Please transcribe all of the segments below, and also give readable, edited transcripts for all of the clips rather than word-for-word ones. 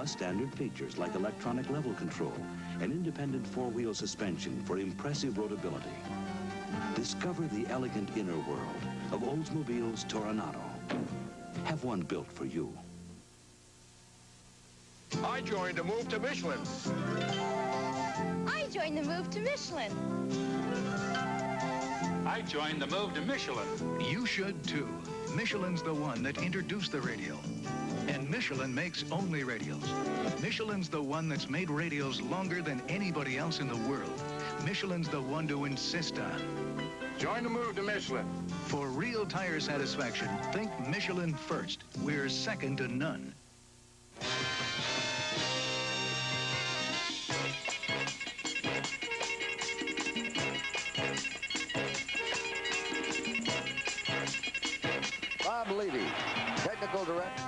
plus standard features like electronic level control and independent four-wheel suspension for impressive roadability. Discover the elegant inner world of Oldsmobile's Toronado. Have one built for you. I joined a move to Michelin. I joined the move to Michelin. I joined the move to Michelin. You should too. Michelin's the one that introduced the radial. And Michelin makes only radials. Michelin's the one that's made radials longer than anybody else in the world. Michelin's the one to insist on. Join the move to Michelin. For real tire satisfaction, think Michelin first. We're second to none. Bob Levy, technical director.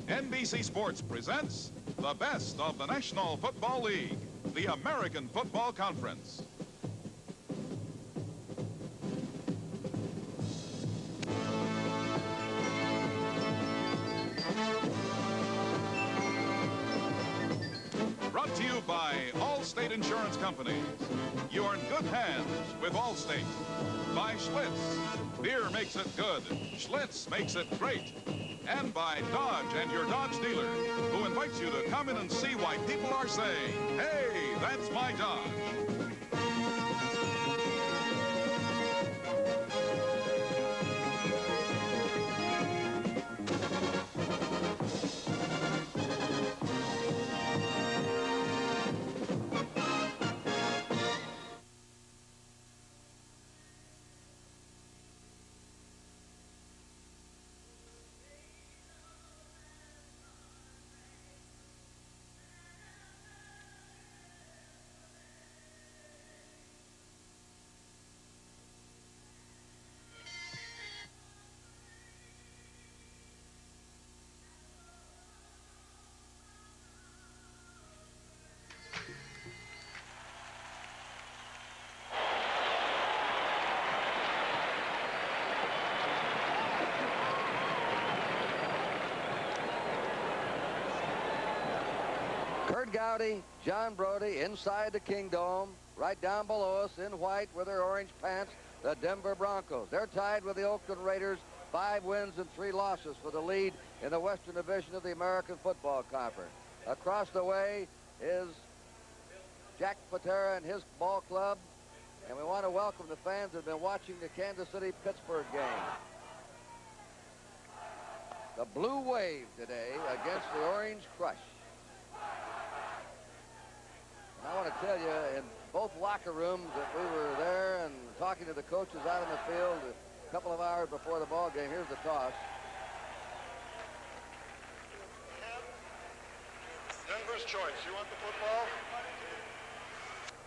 NBC Sports presents the best of the National Football League, the American Football Conference. Brought to you by Allstate Insurance Companies. You're in good hands with Allstate. By Schlitz. Beer makes it good. Schlitz makes it great. And by Dodge and your Dodge dealer, who invites you to come in and see why people are saying, hey, that's my Dodge. Kurt Gowdy, John Brody inside the Kingdome. Right down below us in white with their orange pants, the Denver Broncos. They're tied with the Oakland Raiders. 5 wins and 3 losses for the lead in the Western Division of the American Football Conference. Across the way is Jack Patera and his ball club. And we want to welcome the fans that have been watching the Kansas City-Pittsburgh game. The Blue Wave today against the Orange Crush. And I want to tell you, in both locker rooms that we were there and talking to the coaches out in the field a couple of hours before the ball game. Here's the toss. Denver's choice. You want the football?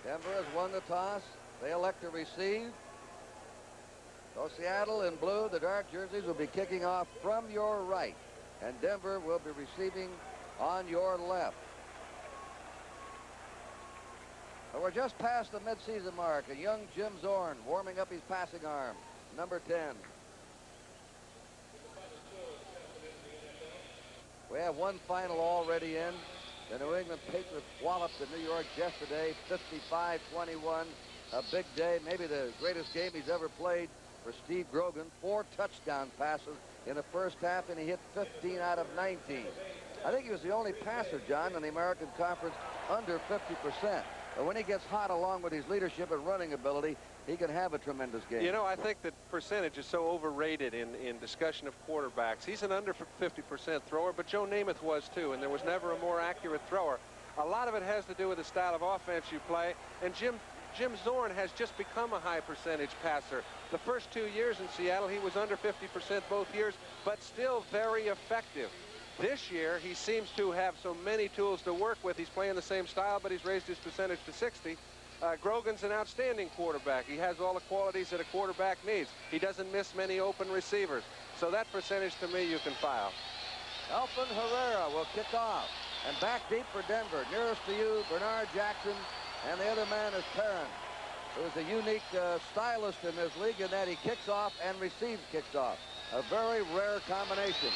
Denver has won the toss. They elect to receive. So Seattle in blue, the dark jerseys, will be kicking off from your right. And Denver will be receiving on your left. But we're just past the midseason mark. And young Jim Zorn warming up his passing arm, number 10. We have one final already in. The New England Patriots walloped the New York Jets today, 55-21. A big day, maybe the greatest game he's ever played for Steve Grogan. 4 touchdown passes in the first half, and he hit 15 out of 19. I think he was the only passer, John, in the American Conference under 50%. But when he gets hot along with his leadership and running ability, he can have a tremendous game. You know, I think that percentage is so overrated in discussion of quarterbacks. He's an under 50% thrower, but Joe Namath was too, and there was never a more accurate thrower. A lot of it has to do with the style of offense you play, and Jim Zorn has just become a high percentage passer. The first 2 years in Seattle, he was under 50% both years, but still very effective. This year, he seems to have so many tools to work with. He's playing the same style, but he's raised his percentage to 60. Grogan's an outstanding quarterback. He has all the qualities that a quarterback needs. He doesn't miss many open receivers. So that percentage, to me, you can file. Elfin Herrera will kick off. And back deep for Denver. Nearest to you, Bernard Jackson. And the other man is Perrin, who is a unique stylist in this league in that he kicks off and receives kickoff. A very rare combination.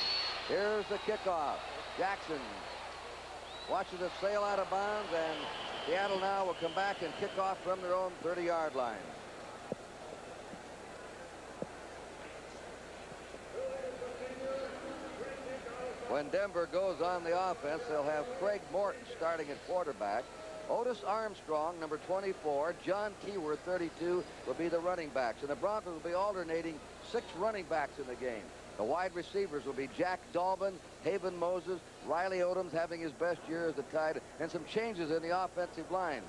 Here's the kickoff. Jackson watches it sail out of bounds, and Seattle now will come back and kick off from their own 30-yard line. When Denver goes on the offense, they'll have Craig Morton starting at quarterback. Otis Armstrong, number 24, John Keyworth, 32, will be the running backs. And the Broncos will be alternating 6 running backs in the game. The wide receivers will be Jack Dalbin, Haven Moses, Riley Odoms having his best year as a tight, and some changes in the offensive line.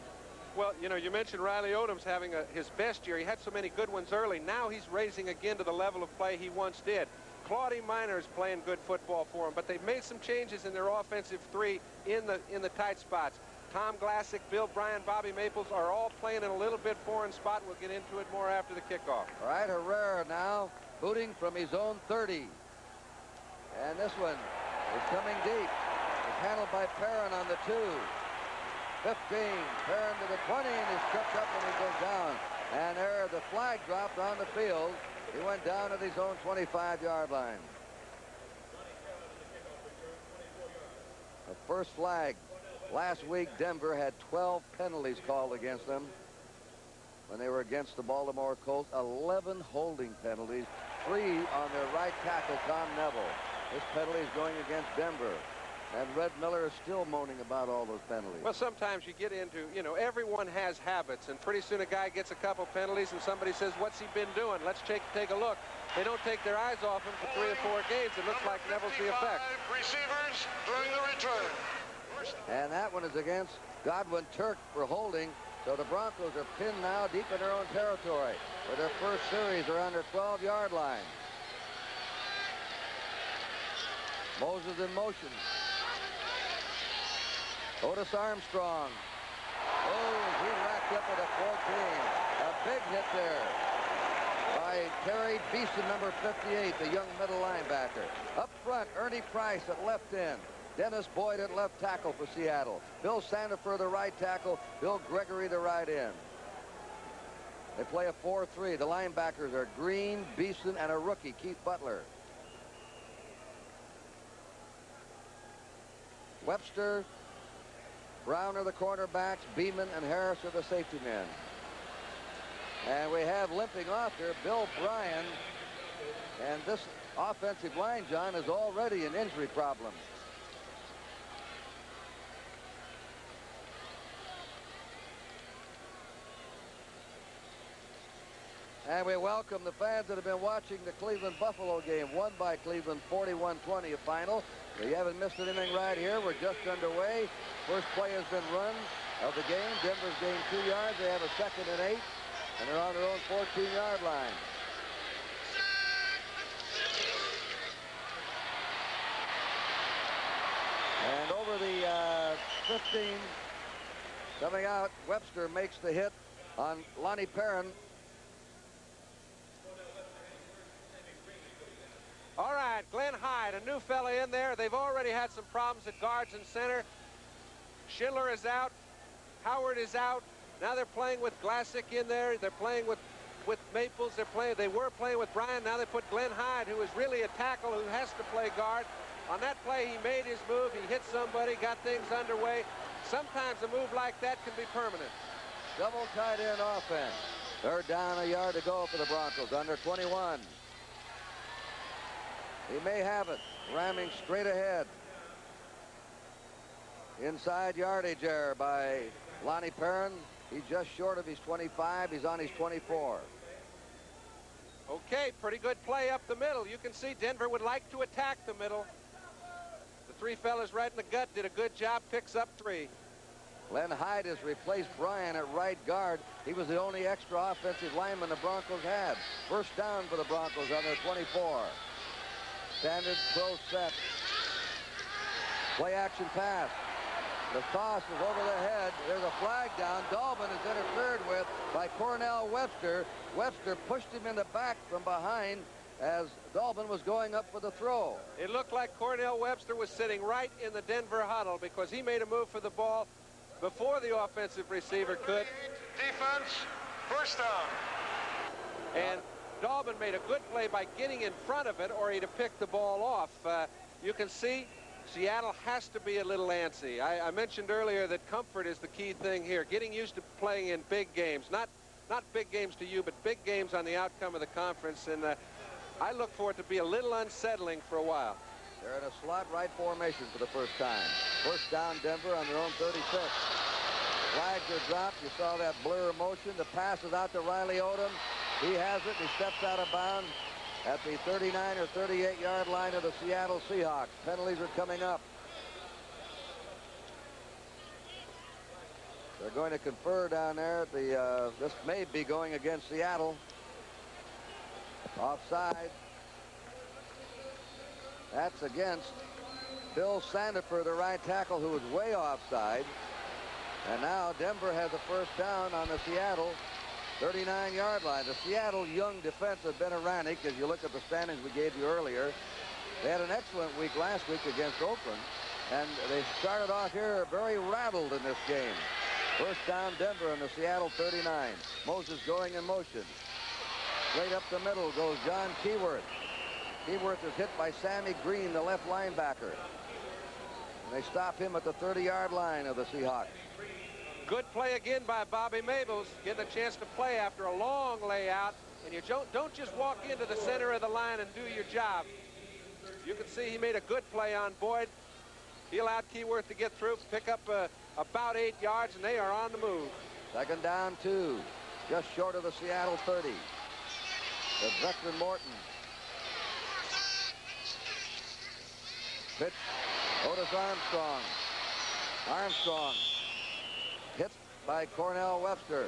Well, you know, you mentioned Riley Odoms having his best year. He had so many good ones early. Now he's raising again to the level of play he once did. Claudie Minor is playing good football for him, but they've made some changes in their offensive 3 in the tight spots. Tom Glassick, Bill Bryan, Bobby Maples are all playing in a little bit foreign spot. We'll get into it more after the kickoff. All right, Herrera now booting from his own 30. And this one is coming deep. It's handled by Perrin on the 2. 15, Perrin to the 20, and he's tripped up and he goes down. And there, the flag dropped on the field. He went down at his own 25-yard line. The first flag. Last week, Denver had 12 penalties called against them when they were against the Baltimore Colts. 11 holding penalties, 3 on their right tackle, Tom Neville. This penalty is going against Denver. And Red Miller is still moaning about all those penalties. Well, sometimes you get into, you know, everyone has habits, and pretty soon a guy gets a couple penalties and somebody says, what's he been doing? Let's take a look. They don't take their eyes off him for 3 or 4 games. It looks like Neville's the effect. Receivers during the return. And that one is against Godwin Turk for holding. So the Broncos are pinned now deep in their own territory. For their first series, they're on their 12-yard line. Moses in motion. Otis Armstrong. Oh, he racked up at a 14. A big hit there by Terry Beeson, number 58, the young middle linebacker. Up front, Ernie Price at left end. Dennis Boyd at left tackle for Seattle. Bill Sandifer, the right tackle. Bill Gregory, the right end. They play a 4-3. The linebackers are Green, Beeson, and a rookie, Keith Butler. Webster, Brown are the cornerbacks. Beeman and Harris are the safety men. And we have limping off here Bill Bryan. And this offensive line, John, is already an injury problem. And we welcome the fans that have been watching the Cleveland-Buffalo game, won by Cleveland 41-20 a final. So you haven't missed anything right here. We're just underway. First play has been run of the game. Denver's gained 2 yards. They have a 2nd and 8, and they're on their own 14-yard line. And over the 15, coming out, Webster makes the hit on Lonnie Perrin. All right, Glenn Hyde, a new fella in there. They've already had some problems at guards and center. Schindler is out. Howard is out. Now they're playing with Glassick in there. They're playing with Maples. They were playing with Bryan. Now they put Glenn Hyde, who is really a tackle who has to play guard. On that play, he made his move. He hit somebody, got things underway. Sometimes a move like that can be permanent. Double tight end offense. Third down, a yard to go for the Broncos, under 21. He may have it, ramming straight ahead. Inside yardage error by Lonnie Perrin. He's just short of his 25. He's on his 24. Okay, pretty good play up the middle. You can see Denver would like to attack the middle. The 3 fellas right in the gut did a good job, picks up 3. Glenn Hyde has replaced Bryan at right guard. He was the only extra offensive lineman the Broncos had. First down for the Broncos on their 24. Standard throw set. Play action pass. The toss is over the head. There's a flag down. Dolbin is interfered with by Cornell Webster. Webster pushed him in the back from behind as Dolbin was going up for the throw. It looked like Cornell Webster was sitting right in the Denver huddle because he made a move for the ball before the offensive receiver could. Defense, first down. And Dolbin made a good play by getting in front of it, or he'd have picked the ball off. You can see Seattle has to be a little antsy. I mentioned earlier that comfort is the key thing here. Getting used to playing in big games, not big games to you, but big games on the outcome of the conference. And I look for it to be a little unsettling for a while. They're in a slot right formation for the first time. First down, Denver on their own 36. Flags are dropped. You saw that blur motion. The pass is out to Riley Odom. He has it. He steps out of bounds at the 39 or 38-yard line of the Seattle Seahawks. Penalties are coming up. They're going to confer down there at the, this may be going against Seattle. Offside. That's against Bill Sandifer, the right tackle, who was way offside. And now Denver has a first down on the Seattle 39-yard line. The Seattle young defense has been erratic as you look at the standings we gave you earlier. They had an excellent week last week against Oakland, and they started off here very rattled in this game. First down, Denver on the Seattle 39. Moses going in motion. Straight up the middle goes John Keyworth. Keyworth is hit by Sammy Green, the left linebacker. And they stop him at the 30-yard line of the Seahawks. Good play again by Bobby Mabels, getting a chance to play after a long layout. And you don't just walk into the center of the line and do your job. You can see he made a good play on Boyd. He'll out Keyworth to get through, pick up about 8 yards, and they are on the move. Second down, 2. Just short of the Seattle 30. The veteran Morton. Pitch, Otis Armstrong. Armstrong hit by Cornell Webster.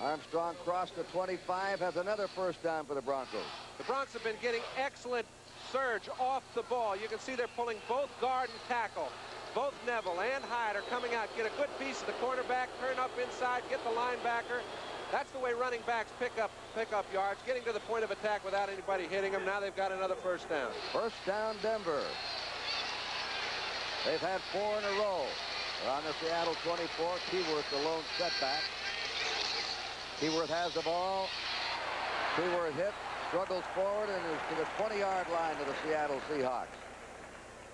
Armstrong crossed the 25, has another first down for the Broncos. The Broncos have been getting excellent surge off the ball. You can see they're pulling both guard and tackle. Both Neville and Hyde are coming out, get a good piece of the cornerback, turn up inside, get the linebacker. That's the way running backs pick up yards, getting to the point of attack without anybody hitting them. Now they've got another first down. First down, Denver. They've had 4 in a row. They're on the Seattle 24. Keyworth, the lone setback. Keyworth has the ball. Keyworth hit, struggles forward, and is to the 20-yard line of the Seattle Seahawks.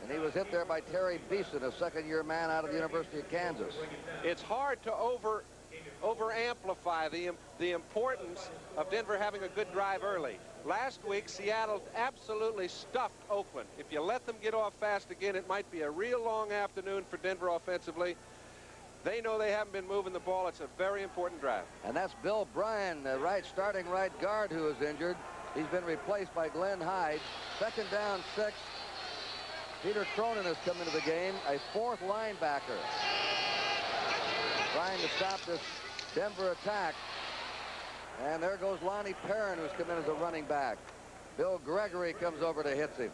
And he was hit there by Terry Beeson, a second-year man out of the University of Kansas. It's hard to over-amplify the importance of Denver having a good drive early. Last week, Seattle absolutely stuffed Oakland. If you let them get off fast again, it might be a real long afternoon for Denver offensively. They know they haven't been moving the ball. It's a very important drive. And that's Bill Bryan, the starting right guard, who is injured. He's been replaced by Glenn Hyde. Second down, 6. Peter Cronin has come into the game, a 4th linebacker, trying to stop this Denver attack. And there goes Lonnie Perrin, who's come in as a running back. Bill Gregory comes over to hit him.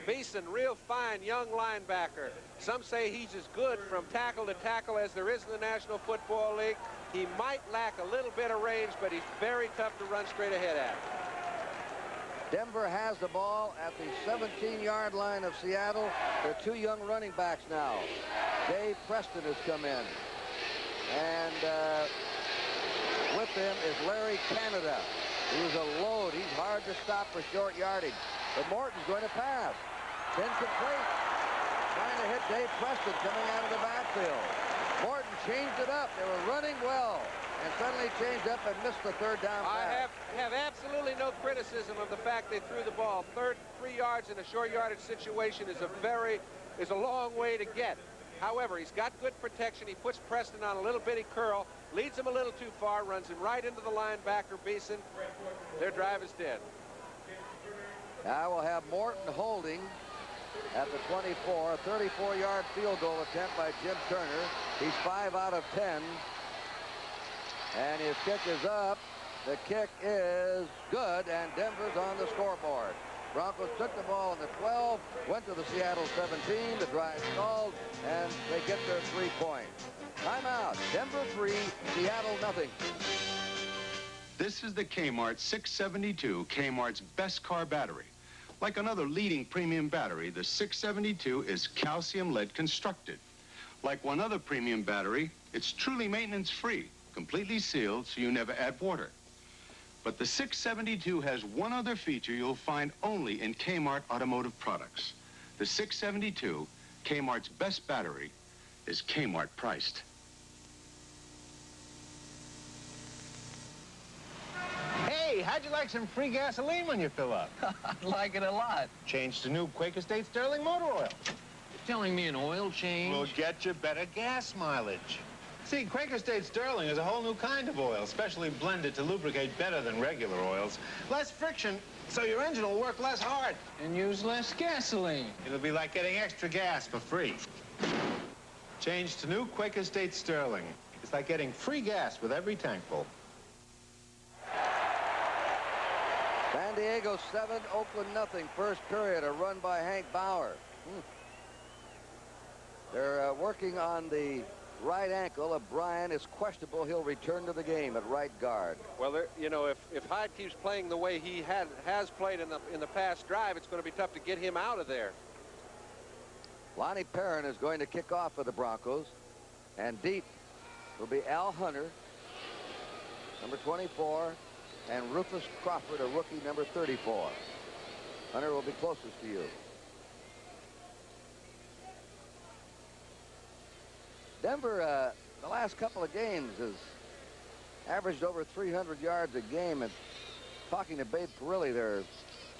Beeson, real fine young linebacker. Some say he's as good from tackle to tackle as there is in the National Football League. He might lack a little bit of range, but he's very tough to run straight ahead at. Denver has the ball at the 17-yard line of Seattle. There are 2 young running backs now. Dave Preston has come in. And with him is Larry Canada. He's a load. He's hard to stop for short yardage. But Morton's going to pass. Incomplete. Trying to hit Dave Preston coming out of the backfield. Morton changed it up. They were running well. And suddenly changed up and missed the 3rd down pass. I have absolutely no criticism of the fact they threw the ball. 3 yards in a short yardage situation is a long way to get. However, he's got good protection. He puts Preston on a little bitty curl, leads him a little too far, runs him right into the linebacker, Beeson. Their drive is dead. Now we'll have Morton holding at the 24. A 34-yard field goal attempt by Jim Turner. He's 5 out of 10. And his kick is up. The kick is good, and Denver's on the scoreboard. Broncos took the ball in the 12, went to the Seattle 17. The drive stalled, and they get their 3 points. Timeout. Denver 3, Seattle nothing. This is the Kmart 672, Kmart's best car battery. Like another leading premium battery, the 672 is calcium lead constructed. Like one other premium battery, it's truly maintenance-free, completely sealed so you never add water. But the 672 has one other feature you'll find only in Kmart automotive products. The 672, Kmart's best battery, is Kmart priced. Hey, how'd you like some free gasoline when you fill up? I'd like it a lot. Change to new Quaker State Sterling motor oil. You're telling me an oil change will get you better gas mileage. See, Quaker State Sterling is a whole new kind of oil, specially blended to lubricate better than regular oils. Less friction, so your engine will work less hard. and use less gasoline. It'll be like getting extra gas for free. Change to new Quaker State Sterling. It's like getting free gas with every tank full. San Diego 7, Oakland nothing. First period, a run by Hank Bauer. They're working on the right ankle of Bryan. Is questionable. He'll return to the game at right guard. Well, you know, if Hyde keeps playing the way he has played in the past drive, it's going to be tough to get him out of there. Lonnie Perrin is going to kick off for the Broncos, and deep will be Al Hunter, number 24, and Rufus Crawford, a rookie, number 34. Hunter will be closest to you. Denver, the last couple of games, has averaged over 300 yards a game. And talking to Babe Perilli, their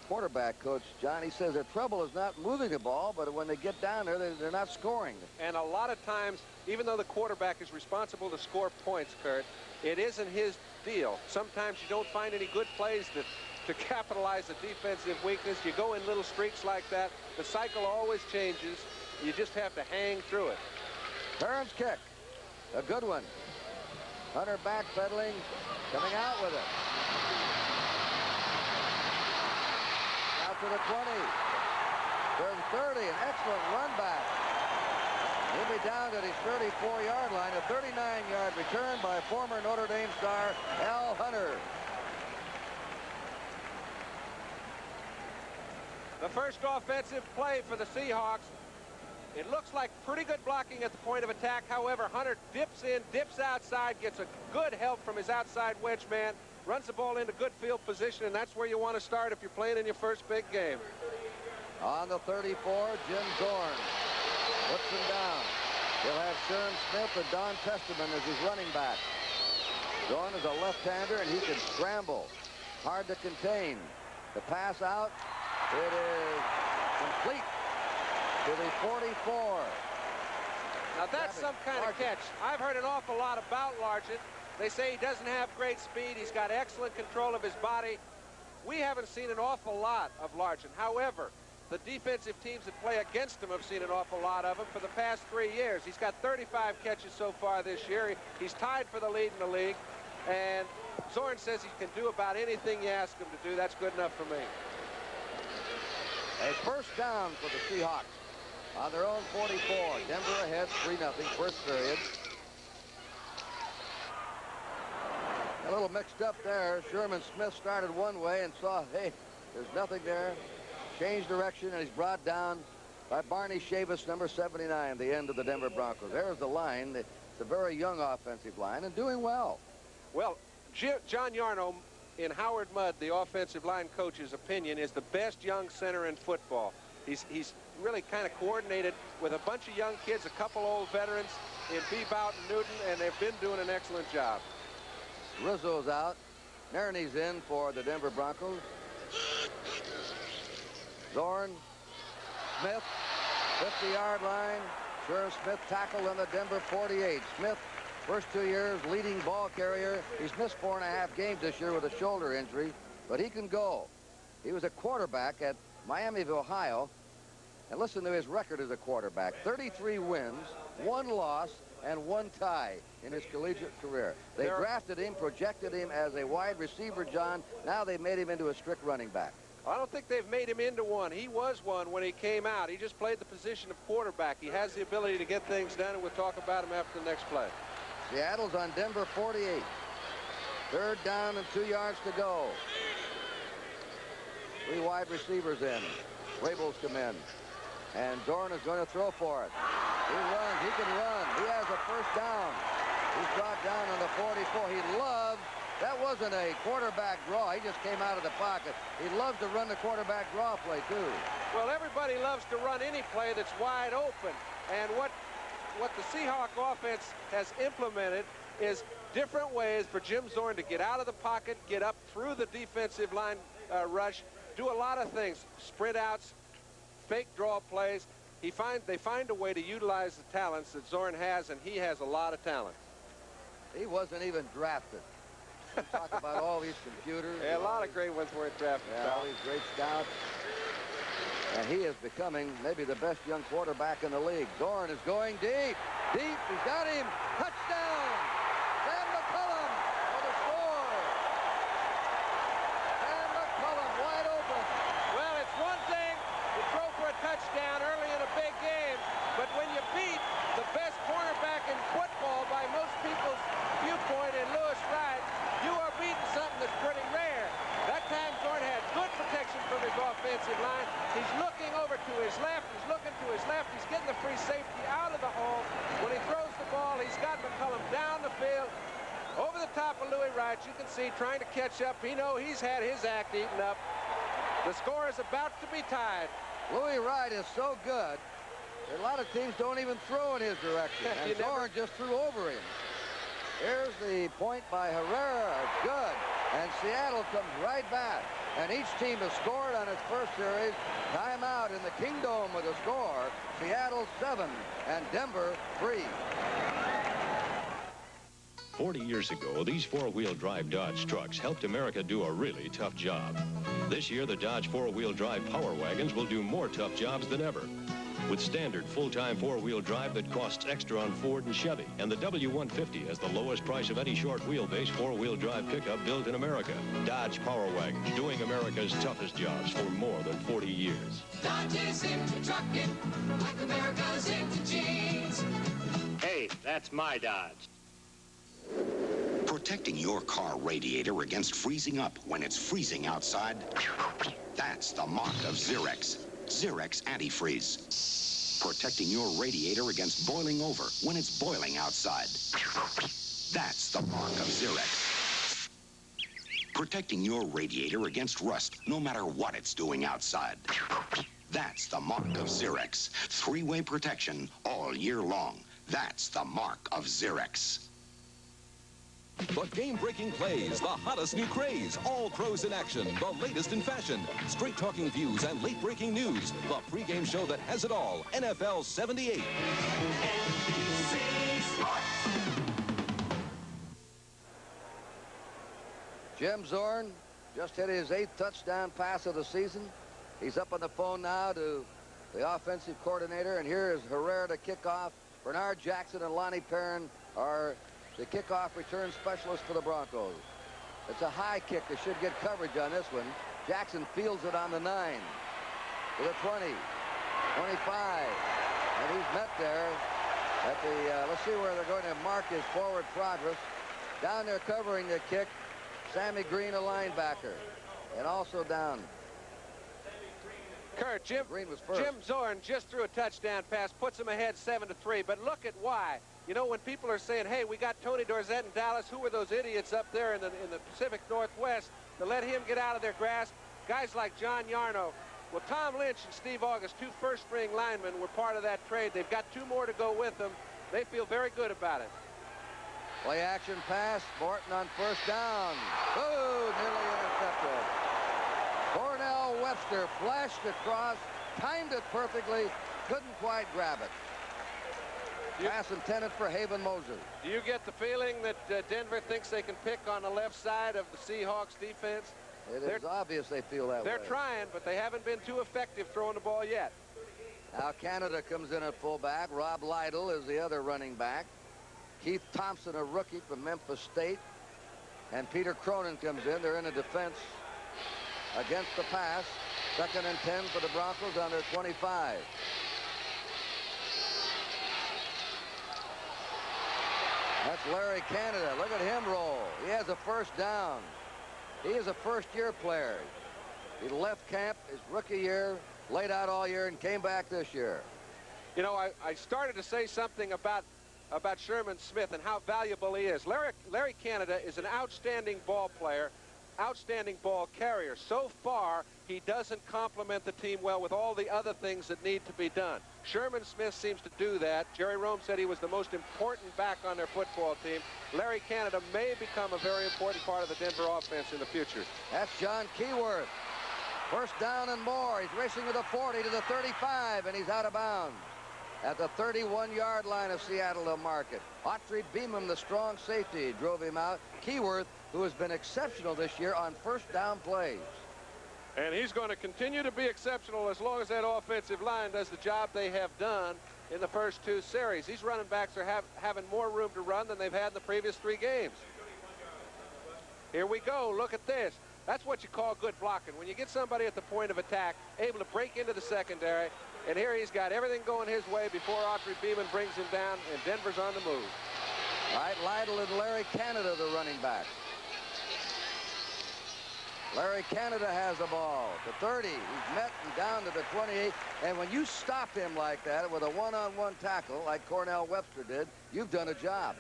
quarterback coach, John, he says their trouble is not moving the ball, but when they get down there, they're not scoring. And a lot of times, even though the quarterback is responsible to score points, Kurt, it isn't his deal. Sometimes you don't find any good plays to capitalize the defensive weakness. You go in little streaks like that. The cycle always changes. You just have to hang through it. Perrin's kick, a good one. Hunter backpedaling, coming out with it. Out to the 20. Third and 30, an excellent run back. He'll be down at his 34-yard line. A 39-yard return by former Notre Dame star Al Hunter. The first offensive play for the Seahawks. It looks like pretty good blocking at the point of attack. However, Hunter dips in, dips outside, gets a good help from his outside wedge man, runs the ball into good field position, and that's where you want to start if you're playing in your first big game. On the 34, Jim Zorn puts him down. He'll have Sherm Smith and Don Testament as his running back. Zorn is a left-hander, and he can scramble. Hard to contain. The pass out. It is complete to the 44. Now that's some kind of catch. I've heard an awful lot about Largent. They say he doesn't have great speed. He's got excellent control of his body. We haven't seen an awful lot of Largent. However, the defensive teams that play against him have seen an awful lot of him for the past 3 years. He's got 35 catches so far this year. He's tied for the lead in the league. And Zorn says he can do about anything you ask him to do. That's good enough for me. A first down for the Seahawks on their own 44. Denver ahead 3-0 first period. A little mixed up there. Sherman Smith started one way and saw, hey, there's nothing there. Changed direction, and he's brought down by Barney Chavis, number 79, the end of the Denver Broncos. There's the line. It's a very young offensive line and doing well. Well, John Yarno, in Howard Mudd, the offensive line coach's opinion, is the best young center in football. He's really kind of coordinated with a bunch of young kids, a couple old veterans in Bebout and Newton, and they've been doing an excellent job. Rizzo's out. Maroney's in for the Denver Broncos. Zorn, Smith, 50-yard line. Sherm Smith tackled on the Denver 48. Smith, first 2 years, leading ball carrier. He's missed 4.5 games this year with a shoulder injury, but he can go. He was a quarterback at Miami of Ohio, and listen to his record as a quarterback. 33 wins, 1 loss, and 1 tie in his collegiate career. They drafted him, projected him as a wide receiver, John. Now they made him into a strict running back. I don't think they've made him into one. He was one when he came out. He just played the position of quarterback. He has the ability to get things done, and we'll talk about him after the next play. Seattle's on Denver 48. 3rd down and 2 yards to go. 3 wide receivers in. Rabels come in. And Zorn is going to throw for it. He runs. He can run. He has a 1st down. He's brought down on the 44. He loves. That wasn't a quarterback draw. He just came out of the pocket. He loves to run the quarterback draw play, too. Well, everybody loves to run any play that's wide open. And what the Seahawk offense has implemented is different ways for Jim Zorn to get out of the pocket, get up through the defensive line rush, do a lot of things, sprint outs, fake draw plays. They find a way to utilize the talents that Zorn has, and he has a lot of talent. He wasn't even drafted. We talk about all these computers. Yeah, a lot of great ones weren't drafted. Yeah, all these great scouts. And he is becoming maybe the best young quarterback in the league. Zorn is going deep. Deep. He's got him. Touchdown. Sam McCullum for the score. Sam McCullum wide open. Well, it's one thing to throw for a touchdown early in a big game, but when you beat the best cornerback in football by most people's viewpoint in Louis Wright, you are beating something that's pretty rare. That time Zorn had good protection from his offensive line. He's looking over to his left. He's looking to his left. He's getting the free safety out of the hole. When he throws the ball, he's got McCullum down the field. Over the top of Louis Wright, you can see trying to catch up. He knows he's had his act eaten up. The score is about to be tied. Louis Wright is so good. A lot of teams don't even throw in his direction. And Zorn just threw over him. Here's the point by Herrera. It's good. And Seattle comes right back. And each team has scored on its first series. Timeout in the Kingdome with a score. Seattle 7 and Denver 3. 40 years ago, these four-wheel drive Dodge trucks helped America do a really tough job. This year, the Dodge four-wheel drive Power Wagons will do more tough jobs than ever. With standard full-time four-wheel drive that costs extra on Ford and Chevy. And the W150 has the lowest price of any short wheelbase four-wheel drive pickup built in America. Dodge Power Wagons, doing America's toughest jobs for more than 40 years. Dodge is into trucking, like America's into jeans. Hey, that's my Dodge. Protecting your car radiator against freezing up when it's freezing outside, that's the mark of Xerex. Xerex Antifreeze. Protecting your radiator against boiling over when it's boiling outside. That's the mark of Xerex. Protecting your radiator against rust no matter what it's doing outside. That's the mark of Xerex. Three-way protection all year long. That's the mark of Xerex. The game-breaking plays, the hottest new craze, all pros in action, the latest in fashion, straight-talking views and late-breaking news. The pregame show that has it all, NFL 78. NBC Sports. Jim Zorn just hit his 8th touchdown pass of the season. He's up on the phone now to the offensive coordinator, and here is Herrera to kick off. Bernard Jackson and Lonnie Perrin are the kickoff return specialist for the Broncos. It's a high kick. They should get coverage on this one. Jackson fields it on the 9. To the 20. 25. And he's met there at the, let's see where they're going to mark his forward progress. Down there covering the kick, Sammy Green, a linebacker. And also down. Kurt, Jim Zorn just threw a touchdown pass, puts him ahead 7-3. But look at why. You know, when people are saying, hey, we got Tony Dorsett in Dallas, who were those idiots up there in the Pacific Northwest to let him get out of their grasp? Guys like John Yarno. Well, Tom Lynch and Steve August, 2 first-string linemen, were part of that trade. They've got 2 more to go with them. They feel very good about it. Play action pass. Morton on first down. Oh, nearly intercepted. Cornell Webster flashed across, timed it perfectly, couldn't quite grab it. Pass intended for Haven Moser. Do you get the feeling that Denver thinks they can pick on the left side of the Seahawks defense? It is obvious they feel that way. They're trying, but they haven't been too effective throwing the ball yet. Now Canada comes in at fullback. Rob Lytle is the other running back. Keith Thompson, a rookie from Memphis State. And Peter Cronin comes in. They're in a defense against the pass. 2nd and 10 for the Broncos on their 25. That's Larry Canada. Look at him roll. He has a first down. He is a first-year player. He left camp his rookie year, laid out all year, and came back this year. You know, I started to say something about Sherman Smith and how valuable he is. Larry Canada is an outstanding ball player, outstanding ball carrier. So far, he doesn't complement the team well with all the other things that need to be done. Sherman Smith seems to do that. Jerry Rome said he was the most important back on their football team. Larry Canada may become a very important part of the Denver offense in the future. That's John Keyworth. First down and more. He's racing to the 40, to the 35, and he's out of bounds at the 31-yard line of Seattle to mark it. Autry Beamon, the strong safety, drove him out. Keyworth, who has been exceptional this year on first down plays. And he's going to continue to be exceptional as long as that offensive line does the job they have done in the first 2 series. These running backs are having more room to run than they've had in the previous 3 games. Here we go. Look at this. That's what you call good blocking. When you get somebody at the point of attack, able to break into the secondary, and here he's got everything going his way before Autry Beamon brings him down, and Denver's on the move. All right, Lytle and Larry Canada, the running back. Larry Canada has the ball. The 30. He's met and down to the 28. And when you stop him like that with a one-on-one tackle like Cornell Webster did, you've done a job.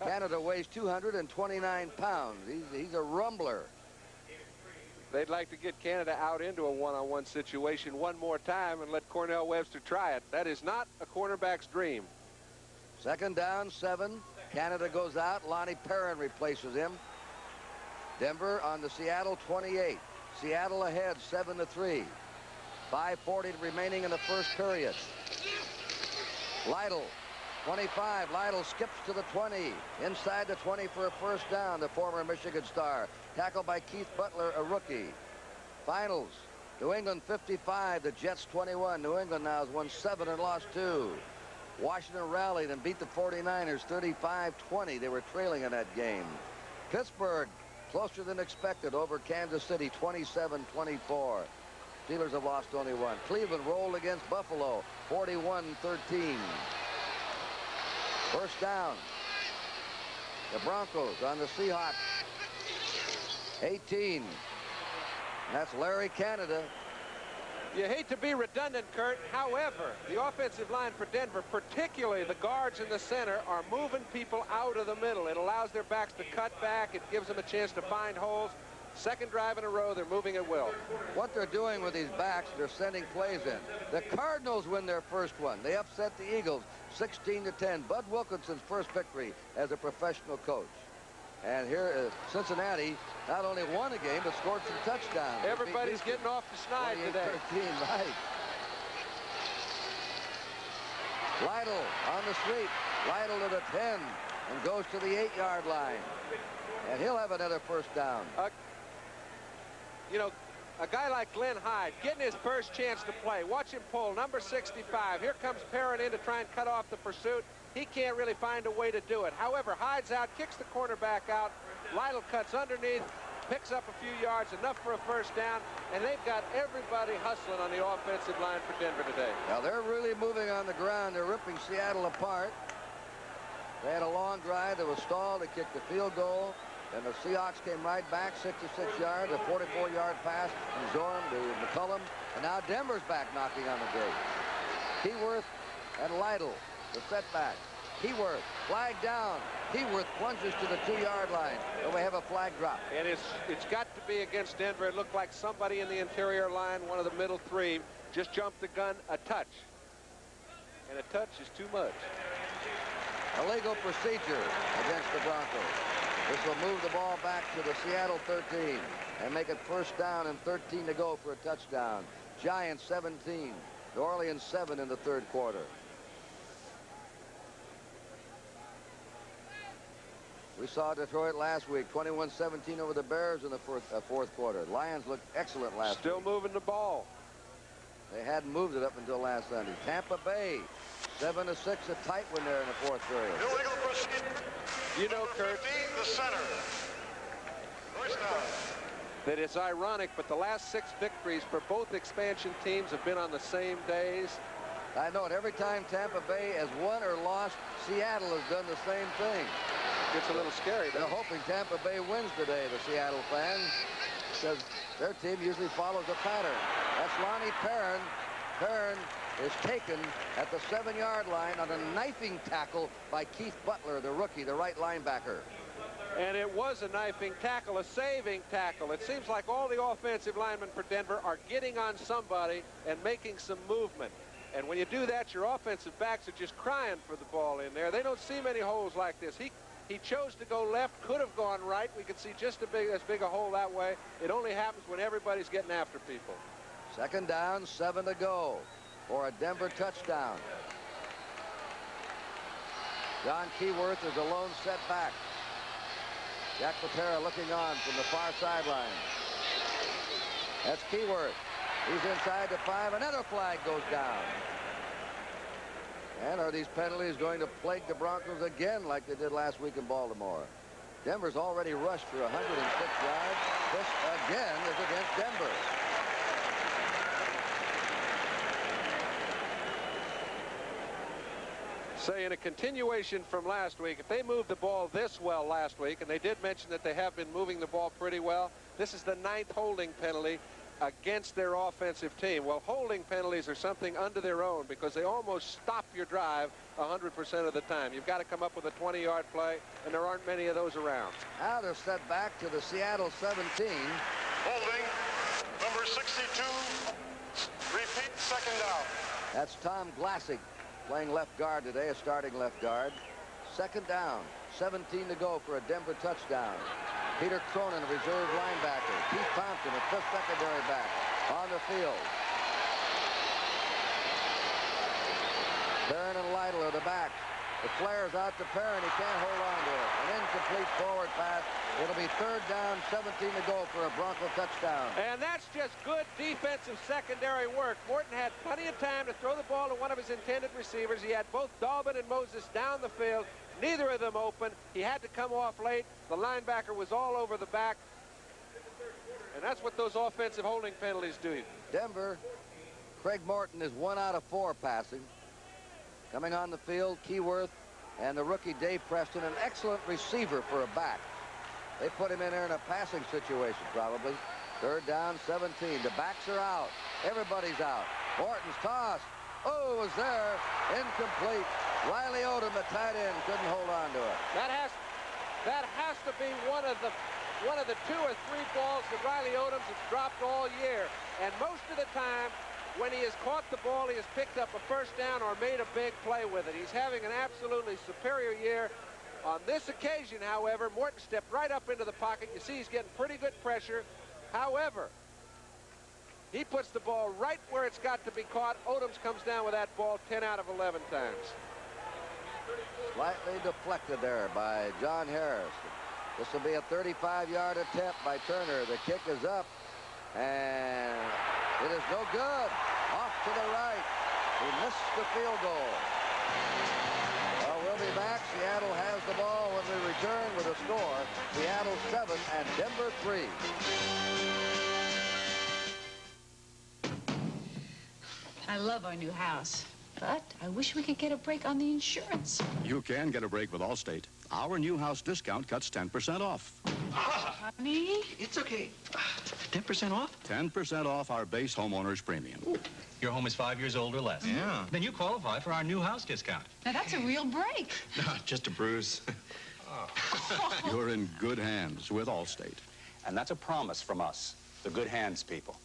Canada weighs 229 pounds. He's a rumbler. They'd like to get Canada out into a one-on-one situation one more time and let Cornell Webster try it. That is not a cornerback's dream. 2nd down, 7. Canada goes out. Lonnie Perrin replaces him. Denver on the Seattle 28. Seattle ahead 7-3. 5:40 remaining in the first period. Lytle, 25. Lytle skips to the 20. Inside the 20 for a first down, the former Michigan star. Tackled by Keith Butler, a rookie. Finals, New England 55, the Jets 21. New England now has won 7 and lost 2. Washington rallied and beat the 49ers 35-20. They were trailing in that game. Pittsburgh, closer than expected over Kansas City, 27-24. Steelers have lost only 1. Cleveland rolled against Buffalo, 41-13. First down. The Broncos on the Seahawks, 18. That's Larry Canada. You hate to be redundant, Kurt. However, the offensive line for Denver, particularly the guards in the center, are moving people out of the middle. It allows their backs to cut back. It gives them a chance to find holes. Second drive in a row, they're moving at will. What they're doing with these backs, they're sending plays in. The Cardinals win their first one. They upset the Eagles 16-10. Bud Wilkinson's first victory as a professional coach. And here Cincinnati not only won a game, but scored some touchdowns. Everybody's getting off the schneid today. 13, right. Lytle on the sweep. Lytle to the 10 and goes to the 8-yard line. And he'll have another first down. You know, a guy like Glenn Hyde getting his first chance to play. Watch him pull, number 65. Here comes Perrin in to try and cut off the pursuit. He can't really find a way to do it. However, Hyde's out, kicks the cornerback out. Lytle cuts underneath, picks up a few yards, enough for a first down, and they've got everybody hustling on the offensive line for Denver today. Now they're really moving on the ground. They're ripping Seattle apart. They had a long drive that was stalled. They kicked the field goal. And the Seahawks came right back, 66 yards, a 44-yard pass from Zorn to McCullum. And now Denver's back knocking on the gate. Keyworth and Lytle, the setback. Keyworth, flag down. Keyworth plunges to the 2-yard line. And we have a flag drop. And it's got to be against Denver. It looked like somebody in the interior line, one of the middle 3, just jumped the gun a touch. And a touch is too much. Illegal procedure against the Broncos. This will move the ball back to the Seattle 13 and make it first down and 13 to go for a touchdown. Giants 17, New Orleans 7 in the third quarter. We saw Detroit last week, 21-17 over the Bears in the fourth quarter. Lions looked excellent last week. Still moving the ball. They hadn't moved it up until last Sunday. Tampa Bay, 7-6, a tight one there in the fourth period. Illegal procedure. You know, Kurt, the center. First down. that it's ironic, but the last 6 victories for both expansion teams have been on the same days. I know it. Every time Tampa Bay has won or lost, Seattle has done the same thing. Gets a little scary. They're hoping Tampa Bay wins today, the Seattle fans, because their team usually follows a pattern. That's Lonnie Perrin. Perrin is taken at the 7-yard line on a knifing tackle by Keith Butler, the rookie, the right linebacker. And it was a knifing tackle, a saving tackle. It seems like all the offensive linemen for Denver are getting on somebody and making some movement. And when you do that, your offensive backs are just crying for the ball in there. They don't see many holes like this. He chose to go left, could have gone right. We could see just as big a hole that way. It only happens when everybody's getting after people. 2nd down, 7 to go for a Denver touchdown. John Keyworth is alone set back. Jack Patera looking on from the far sideline. That's Keyworth. He's inside the 5. Another flag goes down. And are these penalties going to plague the Broncos again like they did last week in Baltimore? Denver's already rushed for 106 yards. This again is against Denver. Say, in a continuation from last week, if they moved the ball this well last week, and they did mention that they have been moving the ball pretty well, this is the 9th holding penalty against their offensive team. Well, holding penalties are something unto their own because they almost stop your drive 100% of the time. You've got to come up with a 20-yard play, and there aren't many of those around. Now they're set back to the Seattle 17. Holding, number 62. Repeat, 2nd down. That's Tom Glassick playing left guard today, a starting left guard. 2nd down, 17 to go for a Denver touchdown. Peter Cronin, a reserve linebacker. Keith Thompson, a 5th secondary back, on the field. Perrin and Lytle are the backs. The flare's out to Perrin. He can't hold on to it. An incomplete forward pass. It'll be 3rd down, 17 to go for a Bronco touchdown. And that's just good defensive secondary work. Morton had plenty of time to throw the ball to one of his intended receivers. He had both Dalbin and Moses down the field. Neither of them open. He had to come off late. The linebacker was all over the back. And that's what those offensive holding penalties do. Denver, Craig Morton is 1 out of 4 passing. Coming on the field, Keyworth and the rookie Dave Preston, an excellent receiver for a back. They put him in there in a passing situation, probably. 3rd down, 17. The backs are out. Everybody's out. Morton's tossed. Oh, it was there. Incomplete. Riley Odom, the tight end, couldn't hold on to it. That has to be one of the 2 or 3 balls that Riley Odom has dropped all year. And most of the time, when he has caught the ball, he has picked up a 1st down or made a big play with it. He's having an absolutely superior year. On this occasion, however, Morton stepped right up into the pocket. You see he's getting pretty good pressure. However, he puts the ball right where it's got to be caught. Odom comes down with that ball 10 out of 11 times. Slightly deflected there by John Harris. This will be a 35-yard attempt by Turner. The kick is up, and it is no good. Off to the right. He missed the field goal. Well, we'll be back. Seattle has the ball when we return with a score. Seattle 7 and Denver 3. I love our new house, but I wish we could get a break on the insurance. You can get a break with Allstate. Our new house discount cuts 10% off. Honey? It's okay. 10% off? 10% off our base homeowner's premium. Ooh. Your home is 5 years old or less. Yeah. Then you qualify for our new house discount. Now, that's a real break. No, just a bruise. You're in good hands with Allstate. And that's a promise from us, the good hands people.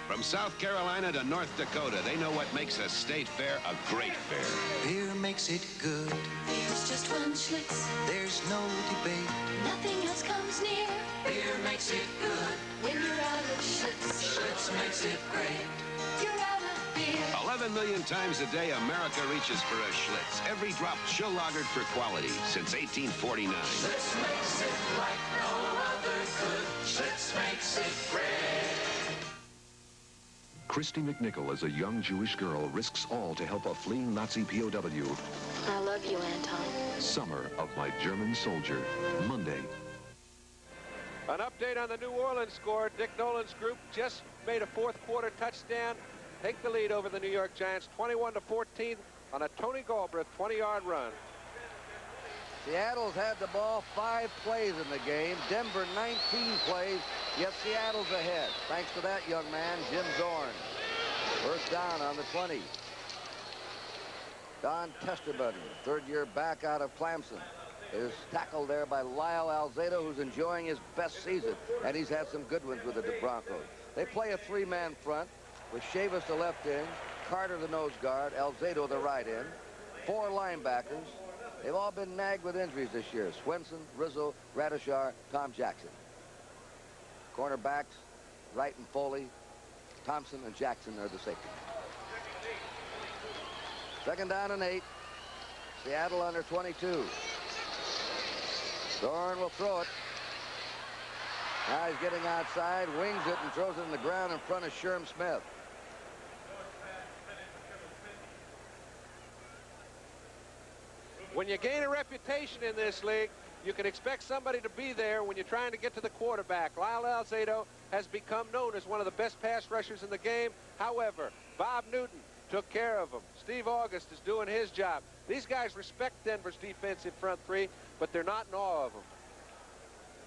From South Carolina to North Dakota, they know what makes a state fair a great fair. Beer makes it good. There's just one Schlitz. There's no debate. Nothing else comes near. Beer makes it good. When you're out of Schlitz, Schlitz makes it great. You're out of beer. 11 million times a day, America reaches for a Schlitz. Every drop chill lagered for quality since 1849. Schlitz makes it like no other good. Schlitz makes it great. Christy McNichol, as a young Jewish girl, risks all to help a fleeing Nazi POW. I love you, Anton. Summer of My German Soldier, Monday. An update on the New Orleans score. Dick Nolan's group just made a fourth-quarter touchdown, take the lead over the New York Giants, 21-14 on a Tony Galbraith 20-yard run. Seattle's had the ball 5 plays in the game. Denver 19 plays, yet Seattle's ahead. Thanks to that young man, Jim Zorn. First down on the 20. Don Testerman, third-year back out of Clemson, is tackled there by Lyle Alzado, who's enjoying his best season, and he's had some good ones with the Broncos. They play a 3-man front with Chavis the left end, Carter the nose guard, Alzado the right end, 4 linebackers. They've all been nagged with injuries this year. Swenson, Rizzo, Radishar, Tom Jackson. Cornerbacks, Wright and Foley, Thompson and Jackson are the safety. Second down and 8. Seattle under 22. Zorn will throw it. Now he's getting outside, wings it, and throws it in the ground in front of Sherm Smith. When you gain a reputation in this league, you can expect somebody to be there when you're trying to get to the quarterback. Lyle Alzado has become known as one of the best pass rushers in the game. However, Bob Newton took care of him. Steve August is doing his job. These guys respect Denver's defensive front 3, but they're not in awe of them.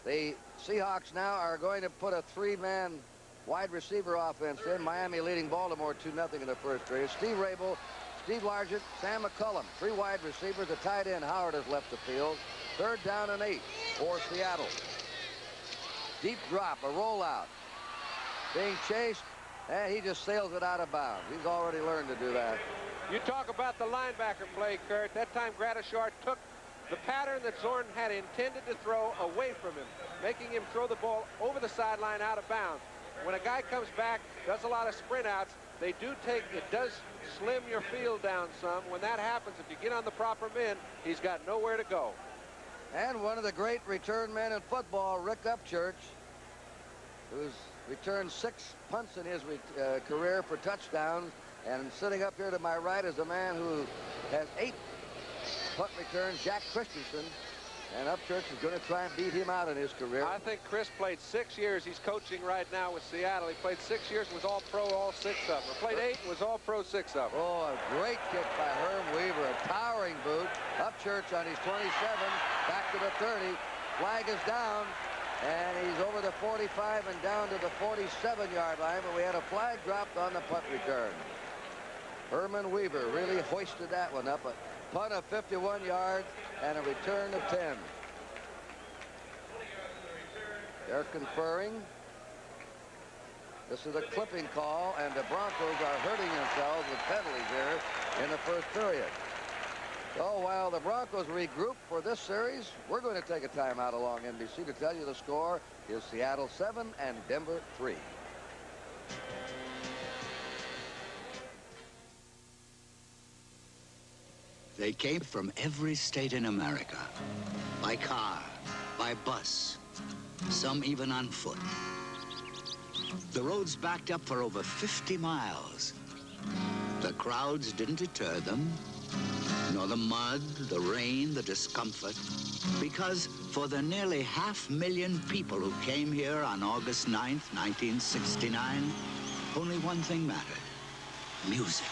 The Seahawks now are going to put a 3-man wide receiver offense in. Miami leading Baltimore 2-0 in the first period. Steve Rabel, Steve Largent, Sam McCullum, 3 wide receivers. The tight end Howard has left the field. Third down and 8 for Seattle. Deep drop, a rollout. Being chased, and he just sails it out of bounds. He's already learned to do that. You talk about the linebacker play, Kurt. That time Gradishar took the pattern that Zorn had intended to throw away from him, making him throw the ball over the sideline out of bounds. When a guy comes back, does a lot of sprint outs, it does slim your field down some. When that happens, if you get on the proper men, he's got nowhere to go. And one of the great return men in football, Rick Upchurch, who's returned 6 punts in his career for touchdowns. And sitting up here to my right is a man who has 8 punt returns, Jack Christensen. And Upchurch is going to try and beat him out in his career. I think Chris played 6 years. He's coaching right now with Seattle. He played 6 years and was all-pro all 6 of them. Or played 8 and was all-pro 6 of them. Oh, a great kick by Herm Weaver. A towering boot. Upchurch on his 27. Back to the 30. Flag is down. And he's over the 45 and down to the 47-yard line. But we had a flag dropped on the punt return. Herman Weaver really hoisted that one up. A punt of 51 yards and a return of 10. They're conferring. This is a clipping call, and the Broncos are hurting themselves with penalties here in the first period. So while the Broncos regroup for this series, we're going to take a timeout along NBC to tell you the score is Seattle 7 and Denver 3. They came from every state in America, by car, by bus, some even on foot. The roads backed up for over 50 miles. The crowds didn't deter them, nor the mud, the rain, the discomfort, because for the nearly 500,000 people who came here on August 9th, 1969, only one thing mattered: music.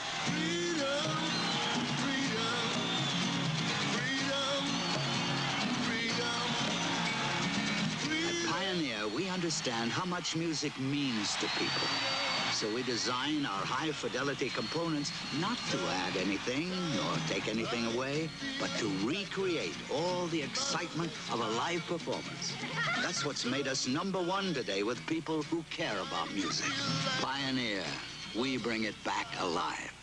We understand how much music means to people. So we design our high-fidelity components not to add anything nor take anything away, but to recreate all the excitement of a live performance. That's what's made us #1 today with people who care about music. Pioneer, we bring it back alive.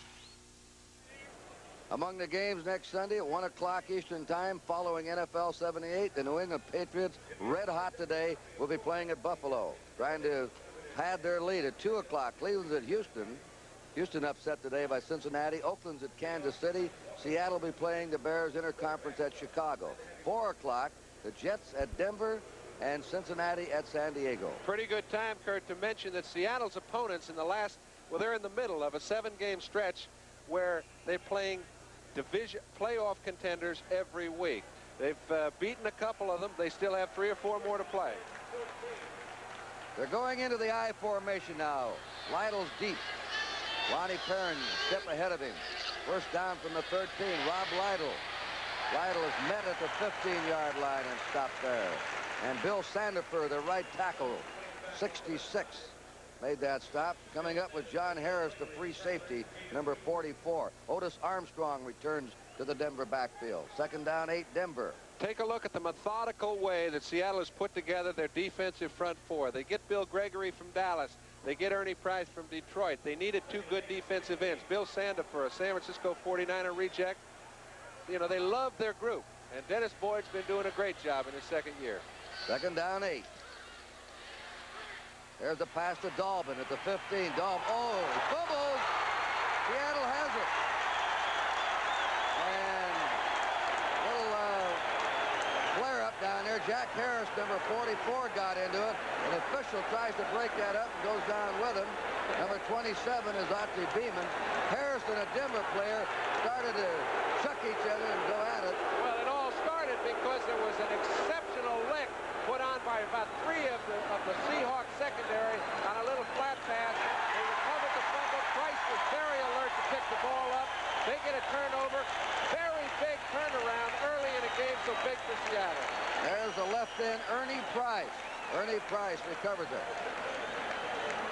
Among the games next Sunday at 1 o'clock Eastern Time following NFL 78, the New England Patriots, red hot today, will be playing at Buffalo, trying to pad their lead. At 2 o'clock, Cleveland's at Houston. Houston upset today by Cincinnati. Oakland's at Kansas City. Seattle will be playing the Bears interconference at Chicago. 4 o'clock, the Jets at Denver, and Cincinnati at San Diego. Pretty good time, Kurt, to mention that Seattle's opponents in the last, well, they're in the middle of a 7-game stretch where they're playing division playoff contenders every week. They've beaten a couple of them. They still have 3 or 4 more to play. They're going into the I formation now. Lytle's deep. Lonnie Perrin a step ahead of him. First down from the 13. Rob Lytle. Lytle is met at the 15-yard line and stopped there. And Bill Sandifer, the right tackle, 66, made that stop. Coming up with John Harris, the free safety, number 44. Otis Armstrong returns to the Denver backfield. Second down, 8, Denver. Take a look at the methodical way that Seattle has put together their defensive front four. They get Bill Gregory from Dallas. They get Ernie Price from Detroit. They needed 2 good defensive ends. Bill Sandifer, a San Francisco 49er reject. You know, they love their group. And Dennis Boyd's been doing a great job in his second year. Second down, 8. There's the pass to Dalvin at the 15. Dalvin, oh, he fumbles. Seattle has it. And little flare-up down there. Jack Harris, number 44, got into it. An official tries to break that up and goes down with him. Number 27 is Ozzie Beeman. Harris and a Denver player started to chuck each other and go at it. Well, it all started because there was an exceptional lick put on by about 3 of the Seahawks secondary on a little flat pass. They recovered the fumble. Price was very alert to pick the ball up. They get a turnover. Very big turnaround early in the game, so big for Seattle. There's the left end, Ernie Price. Ernie Price recovered it.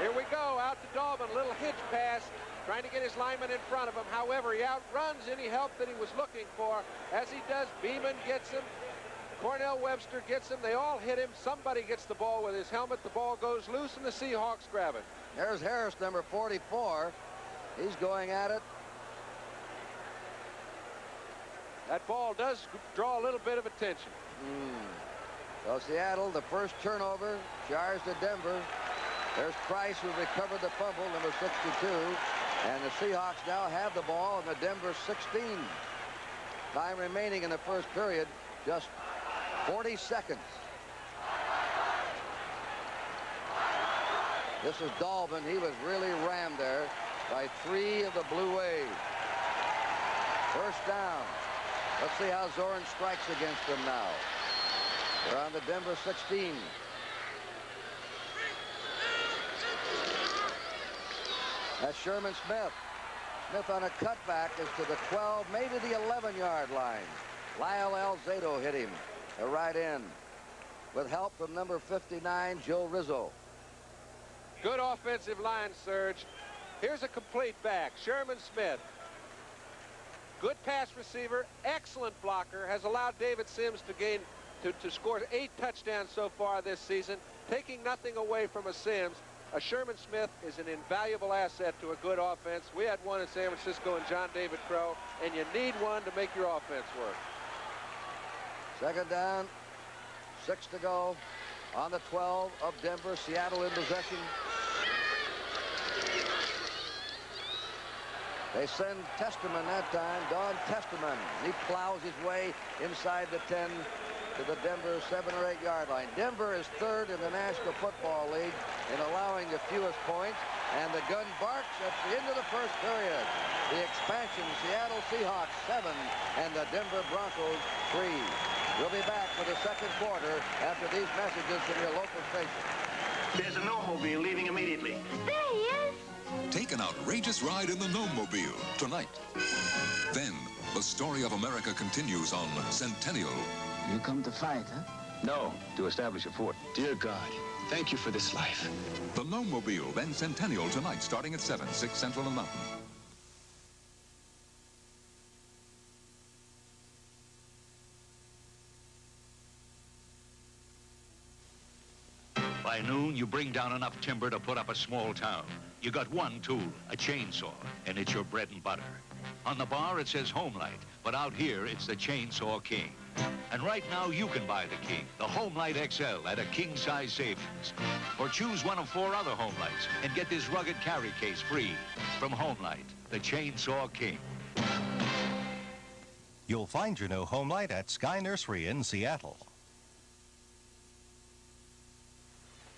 Here we go, out to Dalvin, little hitch pass, trying to get his lineman in front of him. However, he outruns any help that he was looking for. As he does, Beeman gets him. Cornell Webster gets him. They all hit him. Somebody gets the ball with his helmet. The ball goes loose, and the Seahawks grab it. There's Harris, number 44. He's going at it. That ball does draw a little bit of attention. So Seattle, the first turnover, charged to Denver. There's Price, who recovered the fumble, number 62. And the Seahawks now have the ball in the Denver 16. Time remaining in the first period, just 40 seconds. This is Dalvin. He was really rammed there by 3 of the Blue Wave. First down. Let's see how Zorn strikes against them now. They're on the Denver 16. That's Sherman Smith. Smith on a cutback is to the 12, maybe the 11-yard line. Lyle Alzado hit him, a right end, with help from number 59, Joe Rizzo. Good offensive line, Serge. Here's a complete back. Sherman Smith. Good pass receiver, excellent blocker, has allowed David Sims to score 8 touchdowns so far this season, taking nothing away from a Sims. A Sherman Smith is an invaluable asset to a good offense. We had one in San Francisco and John David Crow, and you need one to make your offense work. Second down, 6 to go on the 12 of Denver. Seattle in possession. They send Testament that time, Don Testament. He plows his way inside the 10 to the Denver 7 or 8 yard line. Denver is 3rd in the National Football League in allowing the fewest points, and the gun barks at the end of the first period. The expansion, Seattle Seahawks 7 and the Denver Broncos 3. We'll be back for the second quarter after these messages from your local station. There's a Gnome-mobile leaving immediately. There he is. Take an outrageous ride in the Gnome-mobile tonight. Then, the story of America continues on Centennial. You come to fight, huh? No, to establish a fort. Dear God, thank you for this life. The Gnome-mobile, then Centennial tonight, starting at 7, 6 Central and Mountain. By noon, you bring down enough timber to put up a small town. You got one tool, a chainsaw, and it's your bread and butter. On the bar, it says Homelight, but out here, it's the Chainsaw King. And right now, you can buy the King, the Homelight XL, at a king-size savings. Or choose one of 4 other Homelights and get this rugged carry case free. From Homelight, the Chainsaw King. You'll find your new Homelight at Sky Nursery in Seattle.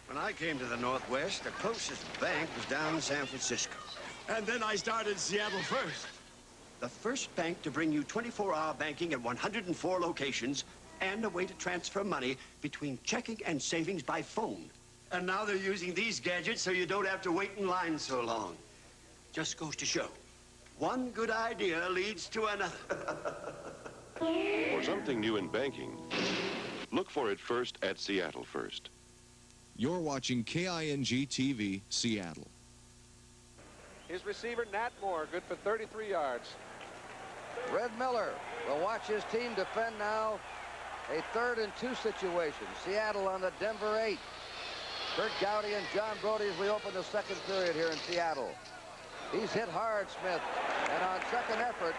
When I came to the Northwest, the closest bank was down in San Francisco. And then I started Seattle First. The first bank to bring you 24-hour banking at 104 locations and a way to transfer money between checking and savings by phone. And now they're using these gadgets so you don't have to wait in line so long. Just goes to show, one good idea leads to another. For something new in banking, look for it first at Seattle First. You're watching KING TV, Seattle. His receiver, Nat Moore, good for 33 yards. Red Miller will watch his team defend now a 3rd and 2 situation. Seattle on the Denver 8. Kurt Gowdy and John Brody as we open the second period here in Seattle. He's hit hard, Smith, and on second effort,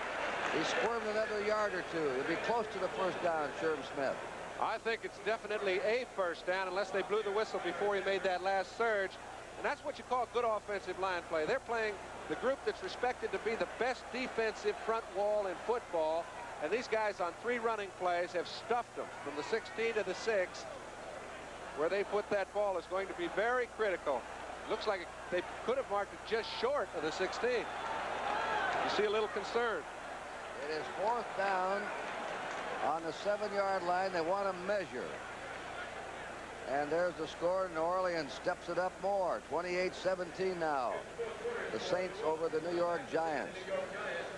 he squirmed another yard or two. He'll be close to the first down, Sherm Smith. I think it's definitely a first down unless they blew the whistle before he made that last surge. And that's what you call good offensive line play. They're playing the group that's respected to be the best defensive front wall in football. And these guys on 3 running plays have stuffed them from the 16 to the 6. Where they put that ball is going to be very critical. Looks like they could have marked it just short of the 16. You see a little concern. It is 4th down on the 7-yard line. They want to measure. And there's the score. New Orleans steps it up more. 28-17 now. The Saints over the New York Giants.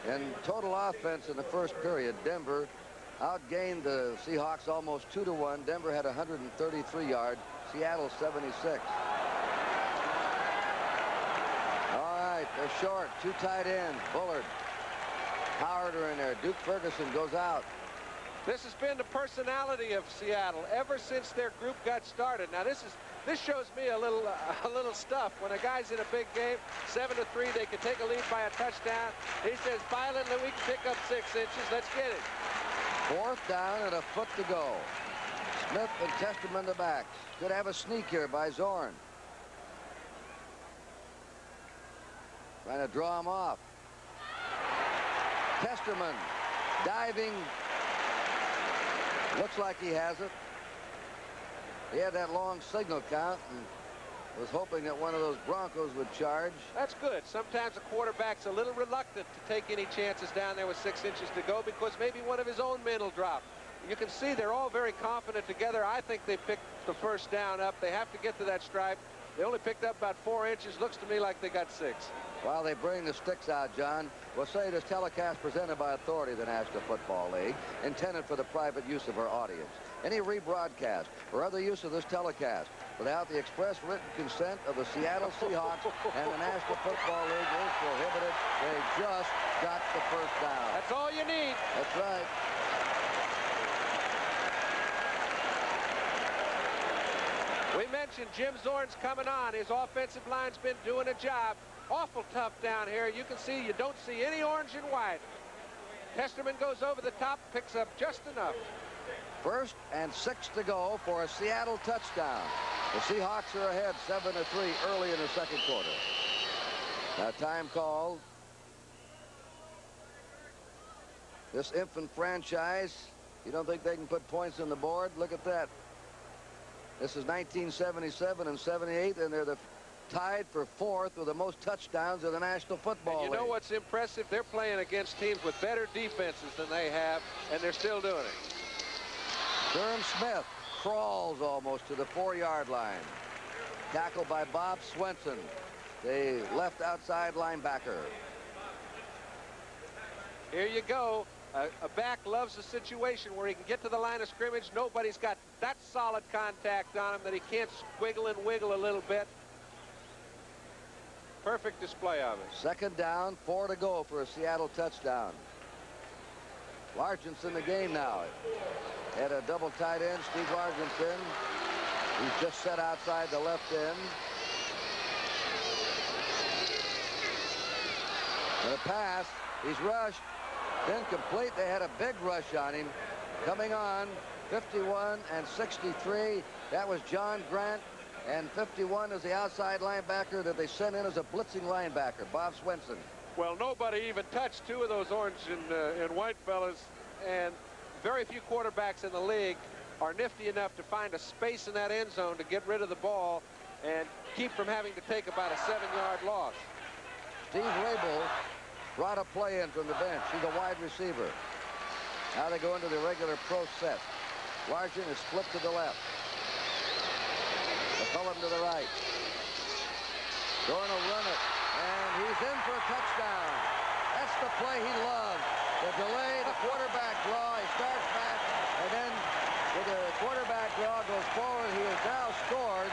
In total offense in the first period, Denver outgained the Seahawks almost 2-1. Denver had 133 yards. Seattle 76. All right, they're short. 2 tight ends. Bullard, Howard are in there. Duke Ferguson goes out. This has been the personality of Seattle ever since their group got started. Now this shows me a little stuff. When a guy's in a big game, 7-3, they can take a lead by a touchdown. He says violently, we can pick up 6 inches. Let's get it. 4th down and a foot to go. Smith and Testerman the backs. Could have a sneak here by Zorn. Trying to draw him off. Testerman diving. Looks like he has it. He had that long signal count and was hoping that one of those Broncos would charge. That's good. Sometimes a quarterback's a little reluctant to take any chances down there with 6 inches to go because maybe one of his own men will drop. You can see they're all very confident together. I think they picked the first down up. They have to get to that stripe. They only picked up about 4 inches. Looks to me like they got 6. While they bring the sticks out, John, we'll say this telecast presented by authority of the National Football League, intended for the private use of our audience. Any rebroadcast or other use of this telecast without the express written consent of the Seattle Seahawks and the National Football League is prohibited. They just got the first down. That's all you need. That's right. We mentioned Jim Zorn's coming on. His offensive line's been doing a job. Awful tough down here. You can see you don't see any orange and white. Testerman goes over the top, picks up just enough. 1st and 6 to go for a Seattle touchdown. The Seahawks are ahead 7-3 early in the second quarter. Now time called. This infant franchise, you don't think they can put points on the board? Look at that. This is 1977 and 78, and they're tied for 4th with the most touchdowns in the National Football League. You know what's impressive? They're playing against teams with better defenses than they have, and they're still doing it. Sherm Smith crawls almost to the 4-yard line. Tackled by Bob Swenson, the left outside linebacker. Here you go. A back loves a situation where he can get to the line of scrimmage. Nobody's got that solid contact on him that he can't squiggle and wiggle a little bit. Perfect display of it. 2nd down, 4 to go for a Seattle touchdown. Largent's in the game now. Had a double tight end, Steve Largent's. He's just set outside the left end. And a pass. He's rushed. Incomplete. They had a big rush on him. Coming on, 51 and 63. That was John Grant. And 51 is the outside linebacker that they sent in as a blitzing linebacker, Bob Swenson. Well, nobody even touched 2 of those orange and white fellas. And very few quarterbacks in the league are nifty enough to find a space in that end zone to get rid of the ball and keep from having to take about a 7-yard loss. Steve Rabel brought a play in from the bench. He's a wide receiver. Now they go into the regular pro set. Larson is flipped to the left. McCullum to the right. Dorn will run it, and he's in for a touchdown. That's the play he loves. The delay, the quarterback draw. He starts back, and then with the quarterback draw goes forward. He has now scored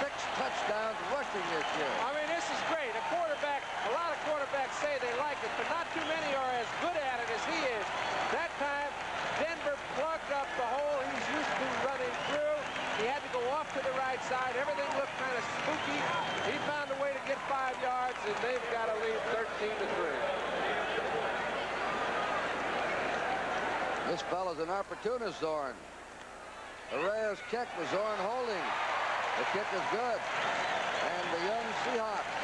6 touchdowns rushing this year. I mean, this is great. A lot of quarterbacks say they like it, but not too many are as good at it as he is. That time, Denver plugged up the hole he's used to running through. He had to go off to the right side. Everything looked kind of spooky. He found a way to get 5 yards, and they've got to lead 13-3. This fella's an opportunist, Zorn. Herrera's kick was Zorn holding. The kick is good. And the young Seahawks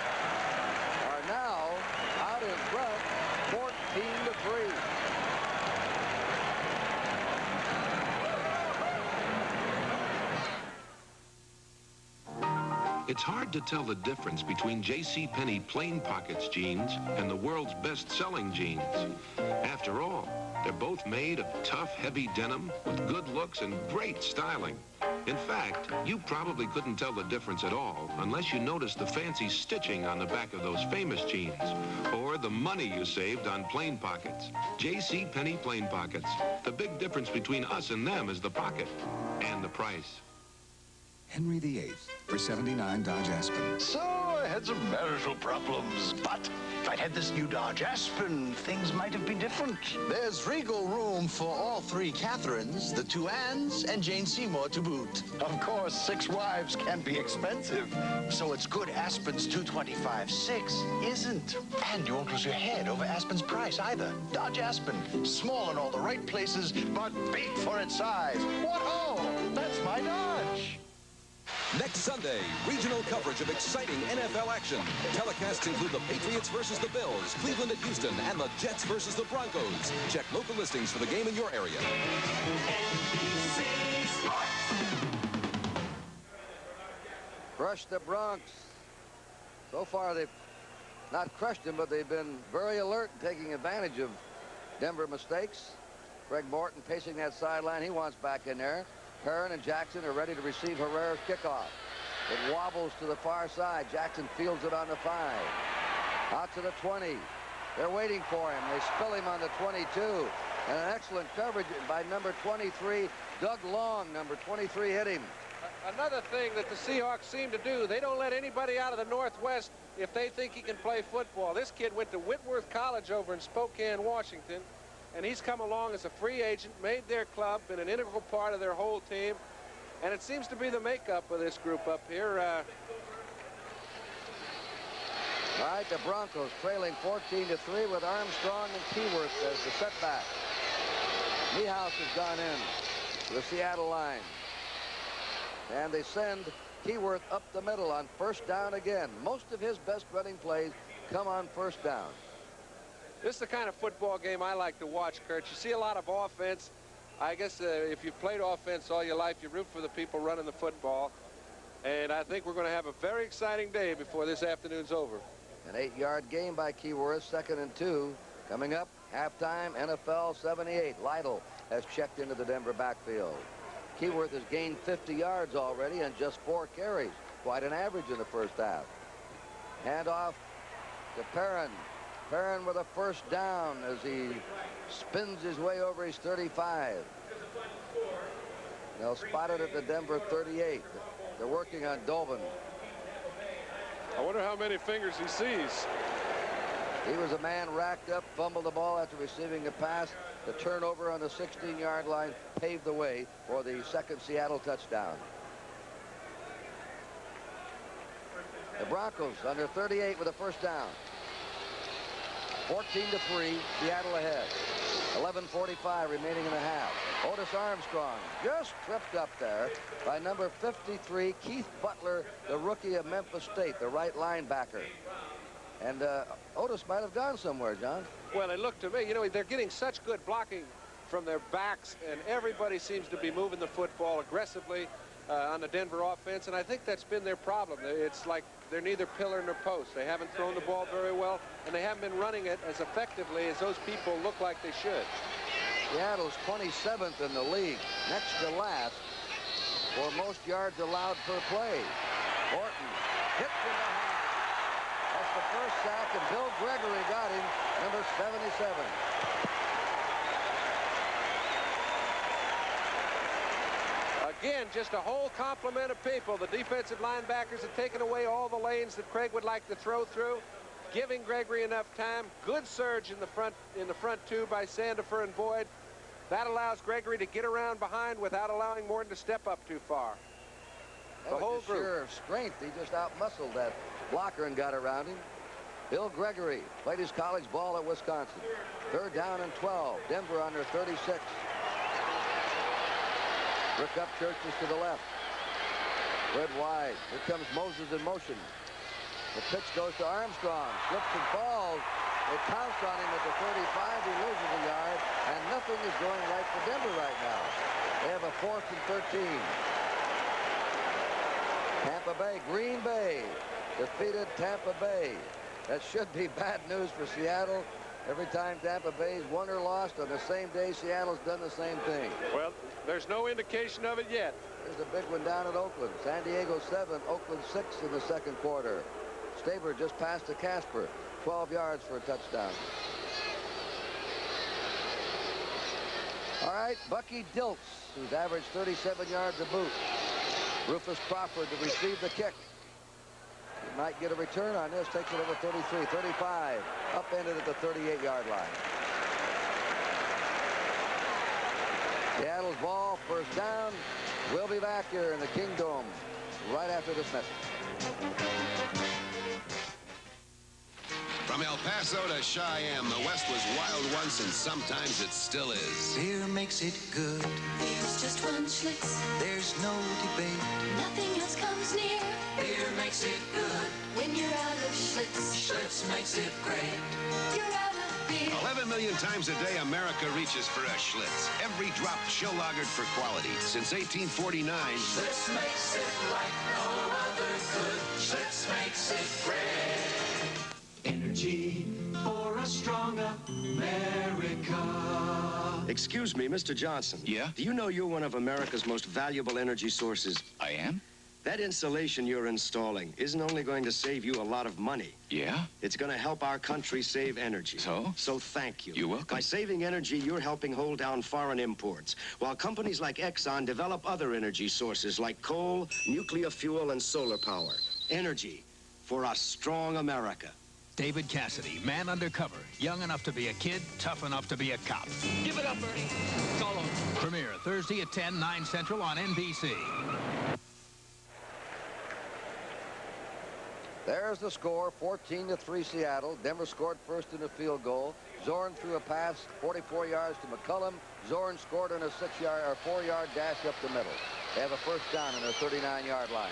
are now out in front, 14-3. It's hard to tell the difference between J.C. Plain Pockets jeans and the world's best-selling jeans. After all, they're both made of tough, heavy denim with good looks and great styling. In fact, you probably couldn't tell the difference at all unless you noticed the fancy stitching on the back of those famous jeans or the money you saved on Plain Pockets. J.C. Plain Pockets. The big difference between us and them is the pocket and the price. Henry VIII for 79 Dodge Aspen. So I had some marital problems, but if I'd had this new Dodge Aspen, things might have been different. There's regal room for all 3 Catherines, the 2 Annes, and Jane Seymour to boot. Of course, 6 wives can be expensive. So it's good Aspen's 225/6 isn't. And you won't lose your head over Aspen's price either. Dodge Aspen, small in all the right places, but big for its size. Whoa, that's my Dodge. Next Sunday, regional coverage of exciting NFL action. Telecasts include the Patriots versus the Bills, Cleveland at Houston, and the Jets versus the Broncos. Check local listings for the game in your area. Crushed the Bronx. So far, they've not crushed them, but they've been very alert and taking advantage of Denver mistakes. Greg Morton pacing that sideline. He wants back in there. Perrin and Jackson are ready to receive Herrera's kickoff. It wobbles to the far side. Jackson fields it on the 5. Out to the 20. They're waiting for him. They spill him on the 22. And an excellent coverage by number 23, Doug Long. Number 23 hit him. Another thing that the Seahawks seem to do, they don't let anybody out of the Northwest if they think he can play football. This kid went to Whitworth College over in Spokane, Washington. And he's come along as a free agent, made their club, been an integral part of their whole team. And it seems to be the makeup of this group up here. All right, the Broncos trailing 14-3 with Armstrong and Keyworth as the setback. Niehaus has gone in to the Seattle line. And they send Keyworth up the middle on first down again. Most of his best running plays come on first down. This is the kind of football game I like to watch, Kurt. You see a lot of offense. I guess if you've played offense all your life, you root for the people running the football. And I think we're going to have a very exciting day before this afternoon's over. An 8-yard gain by Keyworth, 2nd and 2. Coming up, halftime, NFL 78. Lytle has checked into the Denver backfield. Keyworth has gained 50 yards already on just 4 carries. Quite an average in the first half. Handoff to Perrin. Perrin with a first down as he spins his way over his 35. They'll spot it at the Denver 38. They're working on Dolvin. I wonder how many fingers he sees. He was a man racked up, fumbled the ball after receiving a pass. The turnover on the 16-yard line paved the way for the 2nd Seattle touchdown. The Broncos under 38 with a first down. 14-3, Seattle ahead. 11:45 remaining in the half. Otis Armstrong just tripped up there by number 53, Keith Butler, the rookie of Memphis State, the right linebacker. And Otis might have gone somewhere, John. Well, it looked to me, you know, they're getting such good blocking from their backs, and everybody seems to be moving the football aggressively on the Denver offense, and I think that's been their problem. It's like they're neither pillar nor post. They haven't thrown the ball very well, and they haven't been running it as effectively as those people look like they should. Seattle's 27th in the league, next to last for most yards allowed per play. Orton hit from behind. That's the first sack, and Bill Gregory got him, number 77. Again, just a whole complement of people. The defensive linebackers have taken away all the lanes that Craig would like to throw through, giving Gregory enough time. Good surge in the front two by Sandifer and Boyd. That allows Gregory to get around behind without allowing Morton to step up too far. The whole group. Sheer strength. He just out-muscled that blocker and got around him. Bill Gregory played his college ball at Wisconsin. 3rd down and 12. Denver on their 36. Rick up Churches to the left. Red wide. Here comes Moses in motion. The pitch goes to Armstrong. Slips and falls. They pounce on him at the 35. He loses a yard. And nothing is going right for Denver right now. They have a 4th and 13. Tampa Bay, Green Bay defeated Tampa Bay. That should be bad news for Seattle. Every time Tampa Bay's won or lost, on the same day, Seattle's done the same thing. Well, there's no indication of it yet. There's a big one down at Oakland. San Diego 7, Oakland 6 in the second quarter. Staber just passed to Casper. 12 yards for a touchdown. All right, Bucky Dilts, who's averaged 37 yards a boot. Rufus Crawford to receive the kick. He might get a return on this. Takes it over 33, 35. Upended at the 38-yard line. Seattle's ball, first down. We'll be back here in the Kingdome right after this message. From El Paso to Cheyenne, the West was wild once, and sometimes it still is. Beer makes it good. Beer's just one Schlitz. There's no debate. Nothing else comes near. Beer makes it good. When you're out of Schlitz, Schlitz makes it great. You're out of beer. 11 million times a day, America reaches for a Schlitz. Every drop chill lagered for quality. Since 1849, Schlitz makes it like no other good. Schlitz makes it great. Energy for a strong America. Excuse me, Mr. Johnson. Yeah? Do you know you're one of America's most valuable energy sources? I am? That insulation you're installing isn't only going to save you a lot of money. Yeah? It's going to help our country save energy. So? So thank you. You're welcome. By saving energy, you're helping hold down foreign imports, while companies like Exxon develop other energy sources like coal, nuclear fuel, and solar power. Energy for a strong America. David Cassidy, man undercover, young enough to be a kid, tough enough to be a cop. Give it up, Bernie. It's all over. Premiere Thursday at 10, 9 Central on NBC. There's the score, 14-3 Seattle. Denver scored first in a field goal. Zorn threw a pass 44 yards to McCullum. Zorn scored on a 4-yard dash up the middle. They have a first down on their 39-yard line.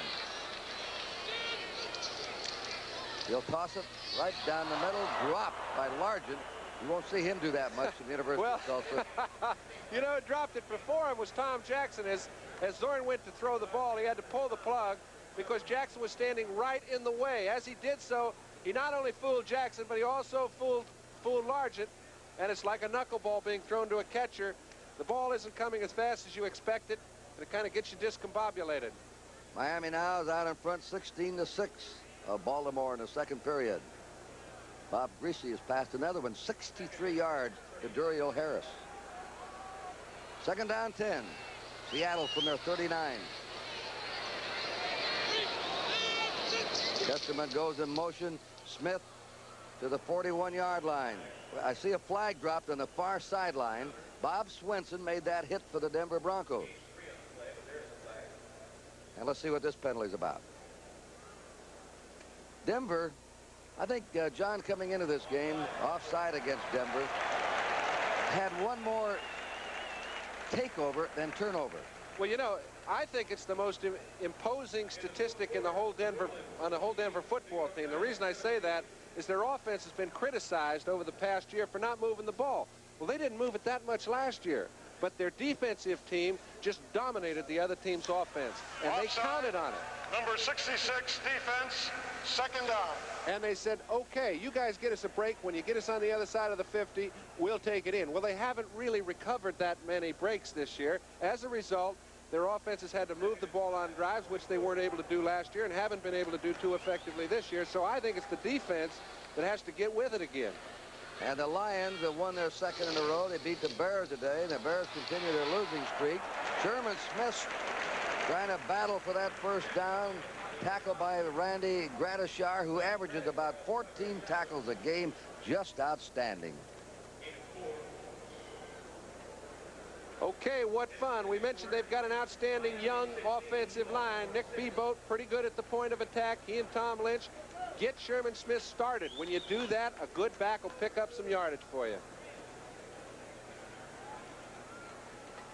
He'll toss it right down the middle, dropped by Largent. You won't see him do that much from the University of Tulsa. You know, it dropped it before him was Tom Jackson. As Zorn went to throw the ball, he had to pull the plug because Jackson was standing right in the way. As he did so, he not only fooled Jackson, but he also fooled Largent. And it's like a knuckleball being thrown to a catcher. The ball isn't coming as fast as you expect it, and it kind of gets you discombobulated. Miami now is out in front 16-6 of Baltimore in the second period. Bob Greasy has passed another one, 63 yards to Durio Harris. Second down 10. Seattle from their 39. Chesterman goes in motion. Smith to the 41-yard line. I see a flag dropped on the far sideline. Bob Swenson made that hit for the Denver Broncos. And let's see what this penalty is about. Denver, I think John coming into this game, offside against Denver, had one more takeover than turnover. Well, you know, I think it's the most imposing statistic in the whole Denver football team. The reason I say that is their offense has been criticized over the past year for not moving the ball. Well, they didn't move it that much last year, but their defensive team just dominated the other team's offense, and they counted on it. Number 66 defense, Second down. And they said, okay, you guys get us a break. When you get us on the other side of the 50, we'll take it in. Well, they haven't really recovered that many breaks this year. As a result, their offenses had to move the ball on drives, which they weren't able to do last year and haven't been able to do too effectively this year. So I think it's the defense that has to get with it again. And the Lions have won their second in a row. They beat the Bears today, and the Bears continue their losing streak. Sherman Smith trying to battle for that first down. Tackled by Randy Gradishar, who averages about 14 tackles a game. Just outstanding. Okay, what fun. We mentioned they've got an outstanding young offensive line. Nick Beeboat, pretty good at the point of attack. He and Tom Lynch get Sherman Smith started. When you do that, a good back will pick up some yardage for you.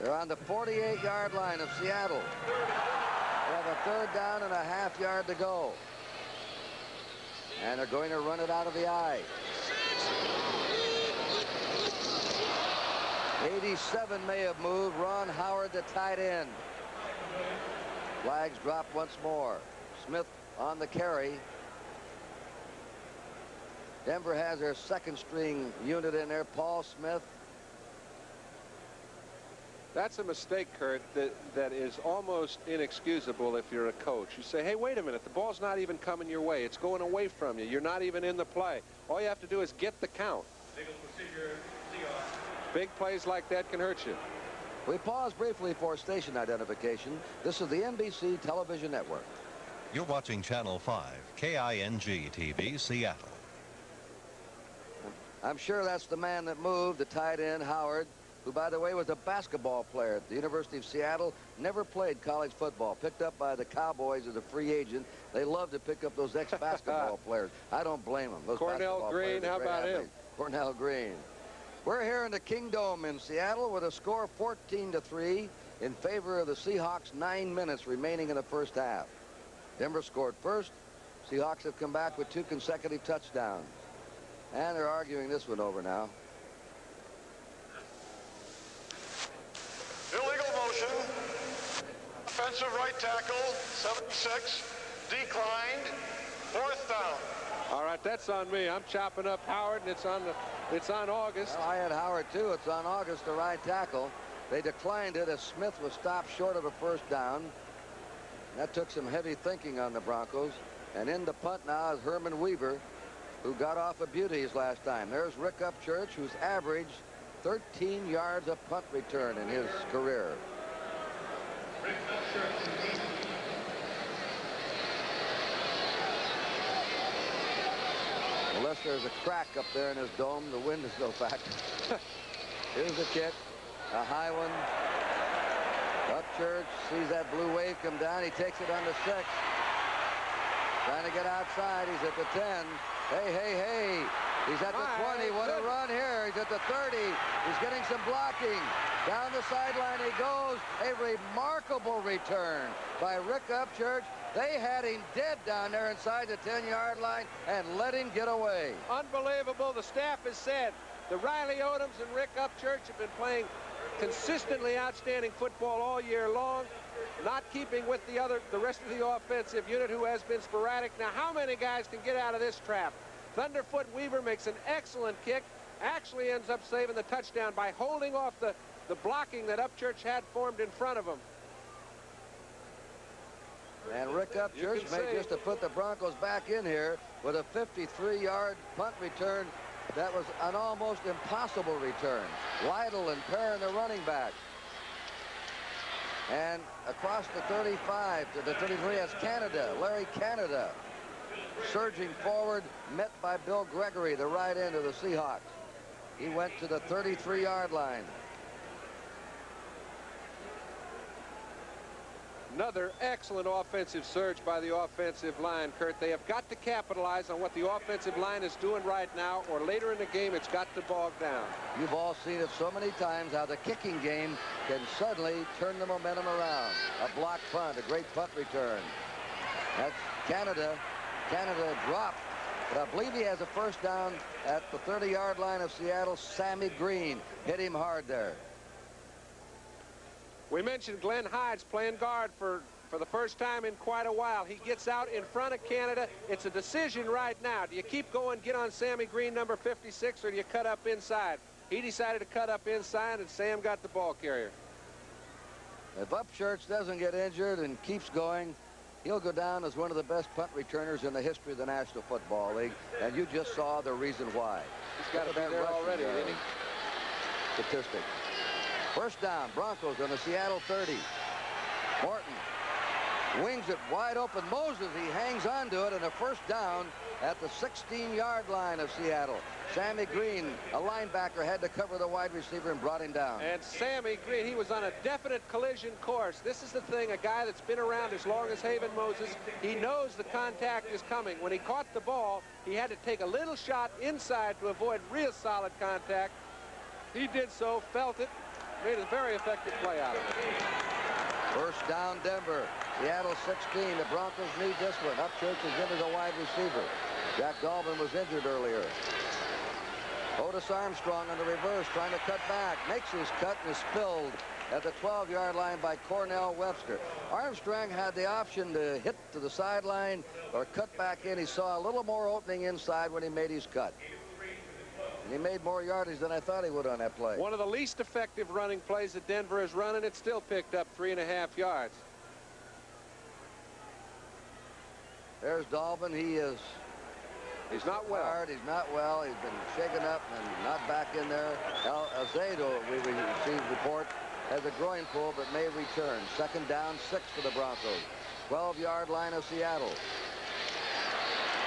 They're on the 48-yard line of Seattle. They have a third down and a half-yard to go. And they're going to run it out of the eye. 87 may have moved. Ron Howard, the tight end. Flags drop once more. Smith on the carry. Denver has their second string unit in there, Paul Smith. That's a mistake, Kurt, that is almost inexcusable if you're a coach. You say, hey, wait a minute, the ball's not even coming your way. It's going away from you. You're not even in the play. All you have to do is get the count. Big plays like that can hurt you. We pause briefly for station identification. This is the NBC Television Network. You're watching Channel 5, KING TV, Seattle. I'm sure that's the man that moved, the tight end, Howard, who, by the way, was a basketball player at the University of Seattle, never played college football, picked up by the Cowboys as a free agent. They love to pick up those ex-basketball players. I don't blame them. Those Cornell Green, how about him? Cornell Green. We're here in the Kingdome in Seattle with a score 14-3 in favor of the Seahawks. 9 minutes remaining in the first half. Denver scored first. Seahawks have come back with 2 consecutive touchdowns. And they're arguing this one over now. Illegal motion. Offensive right tackle, 76, declined. Fourth down. All right, that's on me. I'm chopping up Howard, and it's on August. Well, I had Howard too. It's on August, the right tackle. They declined it as Smith was stopped short of a first down. That took some heavy thinking on the Broncos. And in the punt now is Herman Weaver, who got off of beauties last time. There's Rick Upchurch, who's averaged 13 yards of punt return in his career. Unless there's a crack up there in his dome, the wind is no factor. Here's the kick, a high one. Upchurch sees that blue wave come down. He takes it on the 6. Trying to get outside. He's at the 10. Hey, hey, hey. He's at the 20. What a run here. He's at the 30. He's getting some blocking. Down the sideline he goes. A remarkable return by Rick Upchurch. They had him dead down there inside the 10-yard line and let him get away. Unbelievable. The staff has said the Riley Odoms and Rick Upchurch have been playing consistently outstanding football all year long, not keeping with the rest of the offensive unit, who has been sporadic. Now, how many guys can get out of this trap? Thunderfoot Weaver makes an excellent kick, actually ends up saving the touchdown by holding off the blocking that Upchurch had formed in front of him. And Rick Upchurch made just to put the Broncos back in here with a 53-yard punt return. That was an almost impossible return. Lytle and Perrin, the running back. And across the 35 to the 33 has Canada, Larry Canada, surging forward, met by Bill Gregory, the right end of the Seahawks. He went to the 33-yard line. Another excellent offensive surge by the offensive line, Kurt. They have got to capitalize on what the offensive line is doing right now, or later in the game it's got to bog down. You've all seen it so many times how the kicking game can suddenly turn the momentum around. A blocked punt, a great punt return. That's Canada. Canada dropped, but I believe he has a first down at the 30-yard line of Seattle. Sammy Green hit him hard there. We mentioned Glenn Hyde's playing guard for for the first time in quite a while. He gets out in front of Canada. It's a decision right now. Do you keep going, get on Sammy Green, number 56, or do you cut up inside? He decided to cut up inside, and Sam got the ball carrier. If Upchurch doesn't get injured and keeps going, he'll go down as one of the best punt returners in the history of the National Football League, and you just saw the reason why. He's got to be there already, didn't he? Statistic. First down, Broncos on the Seattle 30. Morton wings it wide open. Moses, he hangs on to it, and a first down at the 16-yard line of Seattle. Sammy Green, a linebacker, had to cover the wide receiver and brought him down. And Sammy Green, he was on a definite collision course. This is the thing, a guy that's been around as long as Haven Moses, he knows the contact is coming. When he caught the ball, he had to take a little shot inside to avoid real solid contact. He did so, felt it, made a very effective play out of it. First down, Denver. Seattle 16. The Broncos need this one. Upchurch is into the wide receiver. Jack Dolvin was injured earlier. Otis Armstrong on the reverse, trying to cut back. Makes his cut and is spilled at the 12-yard line by Cornell Webster. Armstrong had the option to hit to the sideline or cut back in. He saw a little more opening inside when he made his cut. And he made more yardage than I thought he would on that play. One of the least effective running plays that Denver has run, and it still picked up 3.5 yards. There's Dolvin. He's not well. He's not well. He's been shaken up and not back in there. Azedo, we received report, has a groin pull but may return. Second down, 6 for the Broncos. 12-yard line of Seattle.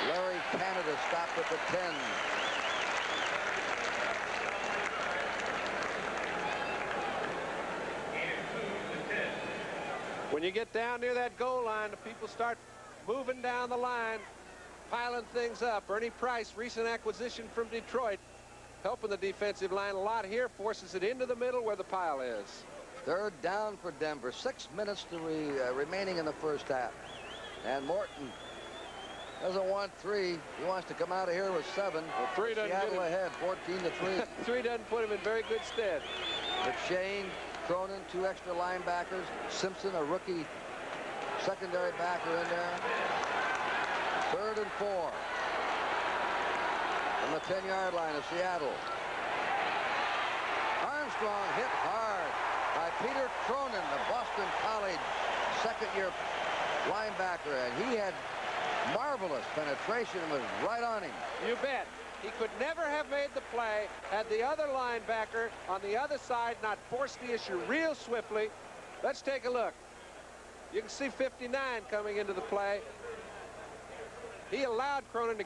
Larry Canada stopped at the 10. When you get down near that goal line, the people start moving down the line, piling things up. Ernie Price, recent acquisition from Detroit, helping the defensive line a lot here, forces it into the middle where the pile is. Third down for Denver. 6 minutes to remaining in the first half. And Morton doesn't want 3. He wants to come out of here with 7. Well, 3 doesn't get him. Ahead, 14-3. 3 doesn't put him in very good stead. McShane, Cronin, 2 extra linebackers. Simpson, a rookie secondary backer in there. 3rd and 4. On the 10-yard line of Seattle. Armstrong hit hard by Peter Cronin, the Boston College second-year linebacker, and he had marvelous penetration and was right on him. You bet. He could never have made the play had the other linebacker on the other side not forced the issue real swiftly. Let's take a look. You can see 59 coming into the play. He allowed Cronin to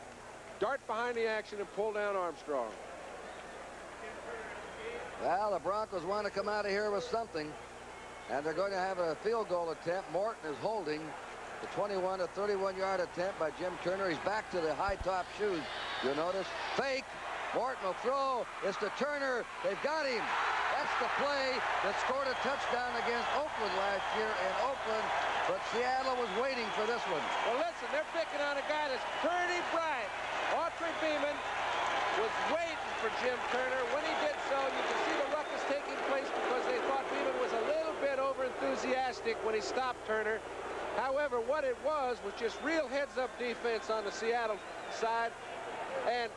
dart behind the action and pull down Armstrong. Well, the Broncos want to come out of here with something, and they're going to have a field goal attempt. Morton is holding the 21 to 31-yard attempt by Jim Turner. He's back to the high-top shoes. You'll notice. Fake. Morton will throw. It's to Turner. They've got him. That's the play that scored a touchdown against Oakland last year in Oakland, but Seattle was waiting for this one. Well, listen, they're picking on a guy that's pretty bright. Autry Beeman was waiting for Jim Turner. When he did so, you can see the ruckus taking place because they thought Beeman was a little bit over-enthusiastic when he stopped Turner. However, what it was just real heads-up defense on the Seattle side. And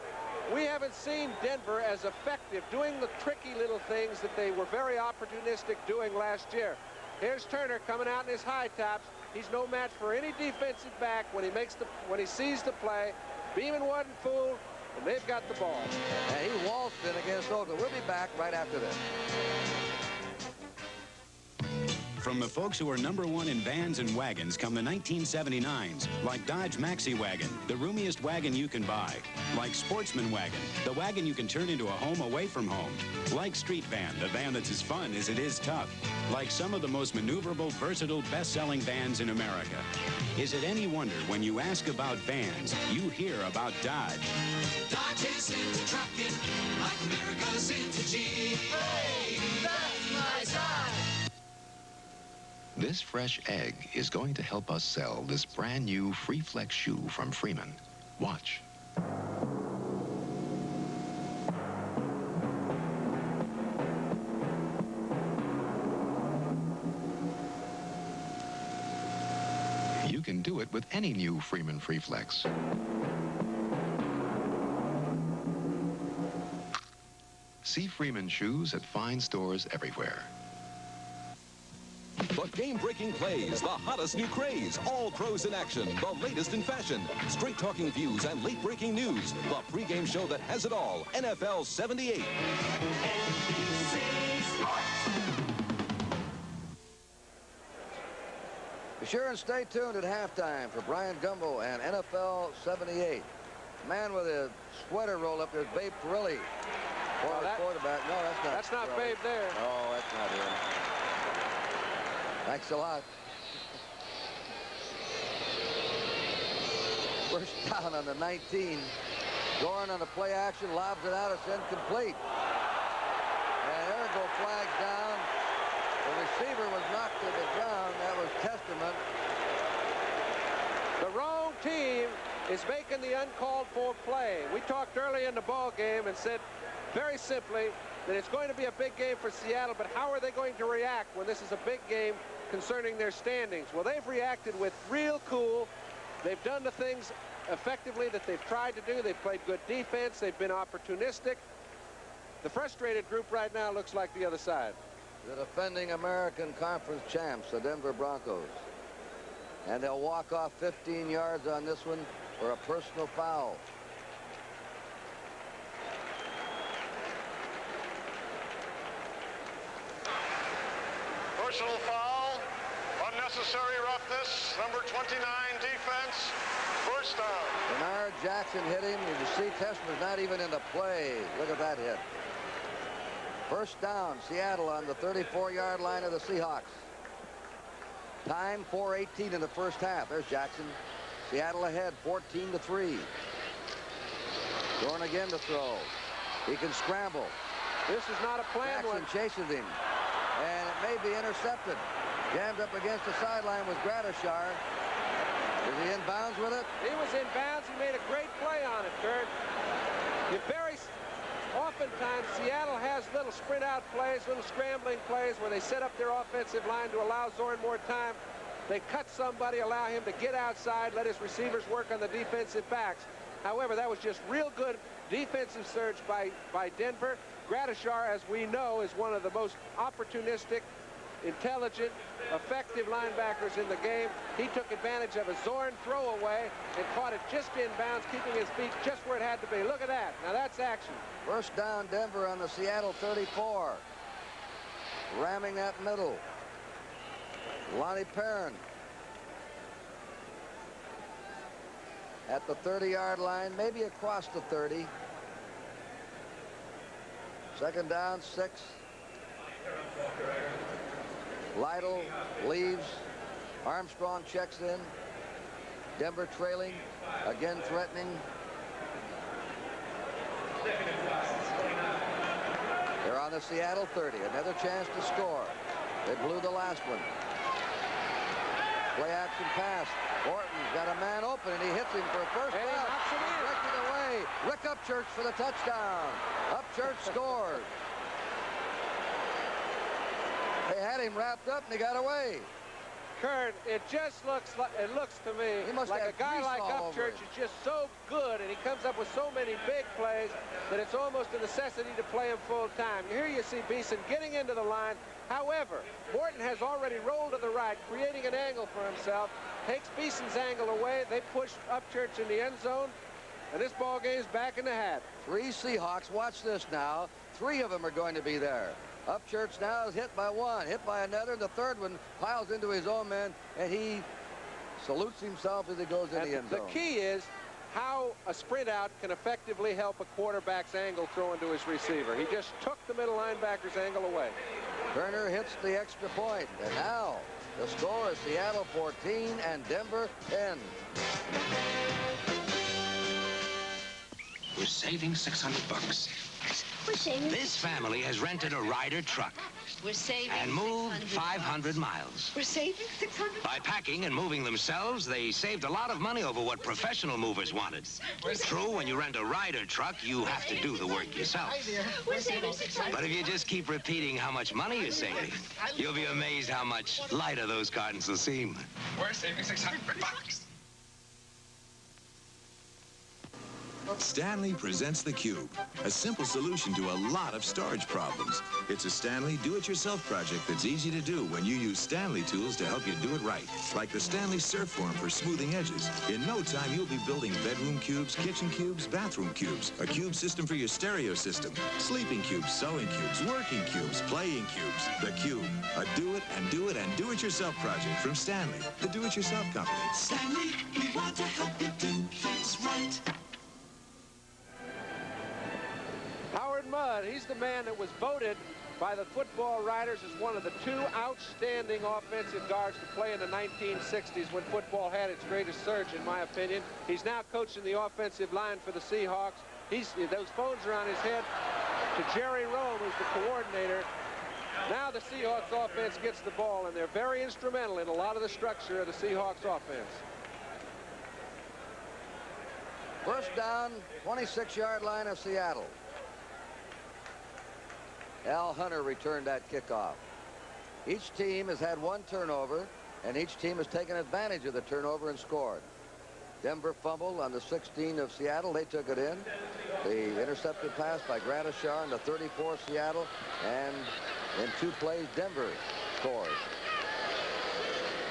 we haven't seen Denver as effective doing the tricky little things that they were very opportunistic doing last year. Here's Turner coming out in his high tops. He's no match for any defensive back when he sees the play. Beeman wasn't fooled, and they've got the ball. And he waltzed in against Oakland. We'll be back right after this. From the folks who are #1 in vans and wagons come the 1979s, like Dodge Maxi Wagon, the roomiest wagon you can buy. Like Sportsman Wagon, the wagon you can turn into a home away from home. Like Street Van, the van that's as fun as it is tough. Like some of the most maneuverable, versatile, best-selling vans in America. Is it any wonder when you ask about vans, you hear about Dodge? Dodge is into trucking, like America's into Jeep. Hey, that's my side. This fresh egg is going to help us sell this brand new Free Flex shoe from Freeman. Watch. can do it with any new Freeman Freeflex. See Freeman shoes at fine stores everywhere. The game-breaking plays, the hottest new craze, all pros in action, the latest in fashion, straight-talking views and late-breaking news, the pregame show that has it all, NFL 78. Be sure and stay tuned at halftime for Brian Gumbo and NFL 78. Man with a sweater rolled up there is Babe Perilli. Quarterback. No, that's not. That's not Perilli. Babe there. No, that's not him. Thanks a lot. First down on the 19. Zorn on the play action, lobs it out. It's incomplete. And there go flags down. The receiver was knocked to the ground. That was Testament. The wrong team is making the uncalled for play. We talked early in the ball game and said very simply that it's going to be a big game for Seattle, but how are they going to react when this is a big game concerning their standings? Well, they've reacted with real cool. They've done the things effectively that they've tried to do. They've played good defense. They've been opportunistic. The frustrated group right now looks like the other side. The defending American Conference champs, the Denver Broncos. And they'll walk off 15 yards on this one for a personal foul. Personal foul, unnecessary roughness, number 29 defense, first down. Bernard Jackson hit him. You see Testman's not even in the play. Look at that hit. First down, Seattle on the 34-yard line of the Seahawks. Time 4:18 in the first half. There's Jackson. Seattle ahead 14-3. Zorn again to throw. He can scramble. This is not a planned Jackson one. chases him. And it may be intercepted. Jammed up against the sideline with Gradishar. Is he in bounds with it? He was in bounds. He made a great play on it, Kurt. Oftentimes, Seattle has little sprint-out plays, little scrambling plays where they set up their offensive line to allow Zorn more time. They cut somebody, allow him to get outside, let his receivers work on the defensive backs. However, that was just real good defensive surge by Denver. Gradishar, as we know, is one of the most opportunistic, intelligent, effective linebackers in the game. He took advantage of a Zorn throwaway and caught it just in bounds, keeping his feet just where it had to be. Look at that. Now that's action. First down, Denver on the Seattle 34. Ramming that middle. Lonnie Perrin at the 30-yard line, maybe across the 30. Second down, 6. Lytle leaves. Armstrong checks in. Denver trailing. Again threatening. They're on the Seattle 30. Another chance to score. They blew the last one. Play action pass. Orton's got a man open, and he hits him for a first down. Directed away. Rick Upchurch for the touchdown. Upchurch scored. They had him wrapped up, and he got away. Kurt, it just looks to me like a guy like Upchurch is just so good, and he comes up with so many big plays that it's almost a necessity to play him full time. Here you see Beeson getting into the line. However, Morton has already rolled to the right, creating an angle for himself, takes Beeson's angle away. They push Upchurch in the end zone, and this ball game's back in the hat. 3 Seahawks. Watch this now. 3 of them are going to be there. Upchurch now is hit by one, hit by another, and the third one piles into his own man, and he salutes himself as he goes in the end zone. The key is how a sprint out can effectively help a quarterback's angle throw into his receiver. He just took the middle linebacker's angle away. Turner hits the extra point, and now the score is Seattle 14 and Denver 10. We're saving $600. We're saving. This family has rented a Ryder truck. We're saving and move 500 miles. We're saving 600. By packing and moving themselves, they saved a lot of money over what professional movers wanted. True, when you rent a rider truck, you have to do the work yourself. We're saving 600. But if you just keep repeating how much money you're saving, you'll be amazed how much lighter those cartons will seem. We're saving 600 bucks. Stanley presents the Cube, a simple solution to a lot of storage problems. It's a Stanley do-it-yourself project that's easy to do when you use Stanley tools to help you do it right, like the Stanley Surfform for smoothing edges. In no time, you'll be building bedroom cubes, kitchen cubes, bathroom cubes, a cube system for your stereo system, sleeping cubes, sewing cubes, working cubes, playing cubes. The Cube, a do-it-yourself project from Stanley, the do-it-yourself company. Stanley, we want to help you do things right. Howard Mudd, he's the man that was voted by the football writers as one of the 2 outstanding offensive guards to play in the 1960s when football had its greatest surge, in my opinion. He's now coaching the offensive line for the Seahawks. Those phones are on his head to Jerry Rome, who's the coordinator. Now the Seahawks offense gets the ball, and they're very instrumental in a lot of the structure of the Seahawks offense. First down, 26-yard line of Seattle. Al Hunter returned that kickoff. Each team has had 1 turnover, and each team has taken advantage of the turnover and scored. Denver fumbled on the 16 of Seattle. They took it in. The intercepted pass by Gradishar in the 34 Seattle, and in 2 plays, Denver scores.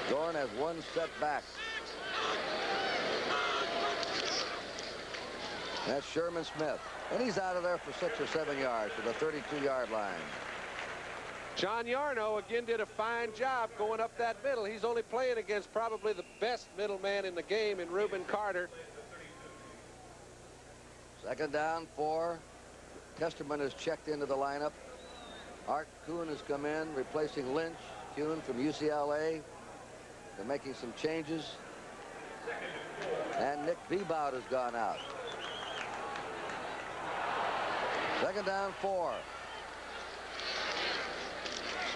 Dorn has 1 setback. That's Sherman Smith. And he's out of there for 6 or 7 yards to the 32-yard line. John Yarno again did a fine job going up that middle. He's only playing against probably the best middleman in the game in Reuben Carter. Second down, 4. Testerman has checked into the lineup. Art Kuhn has come in, replacing Lynch. Kuhn from UCLA. They're making some changes. And Nick Bebout has gone out. Second down, 4.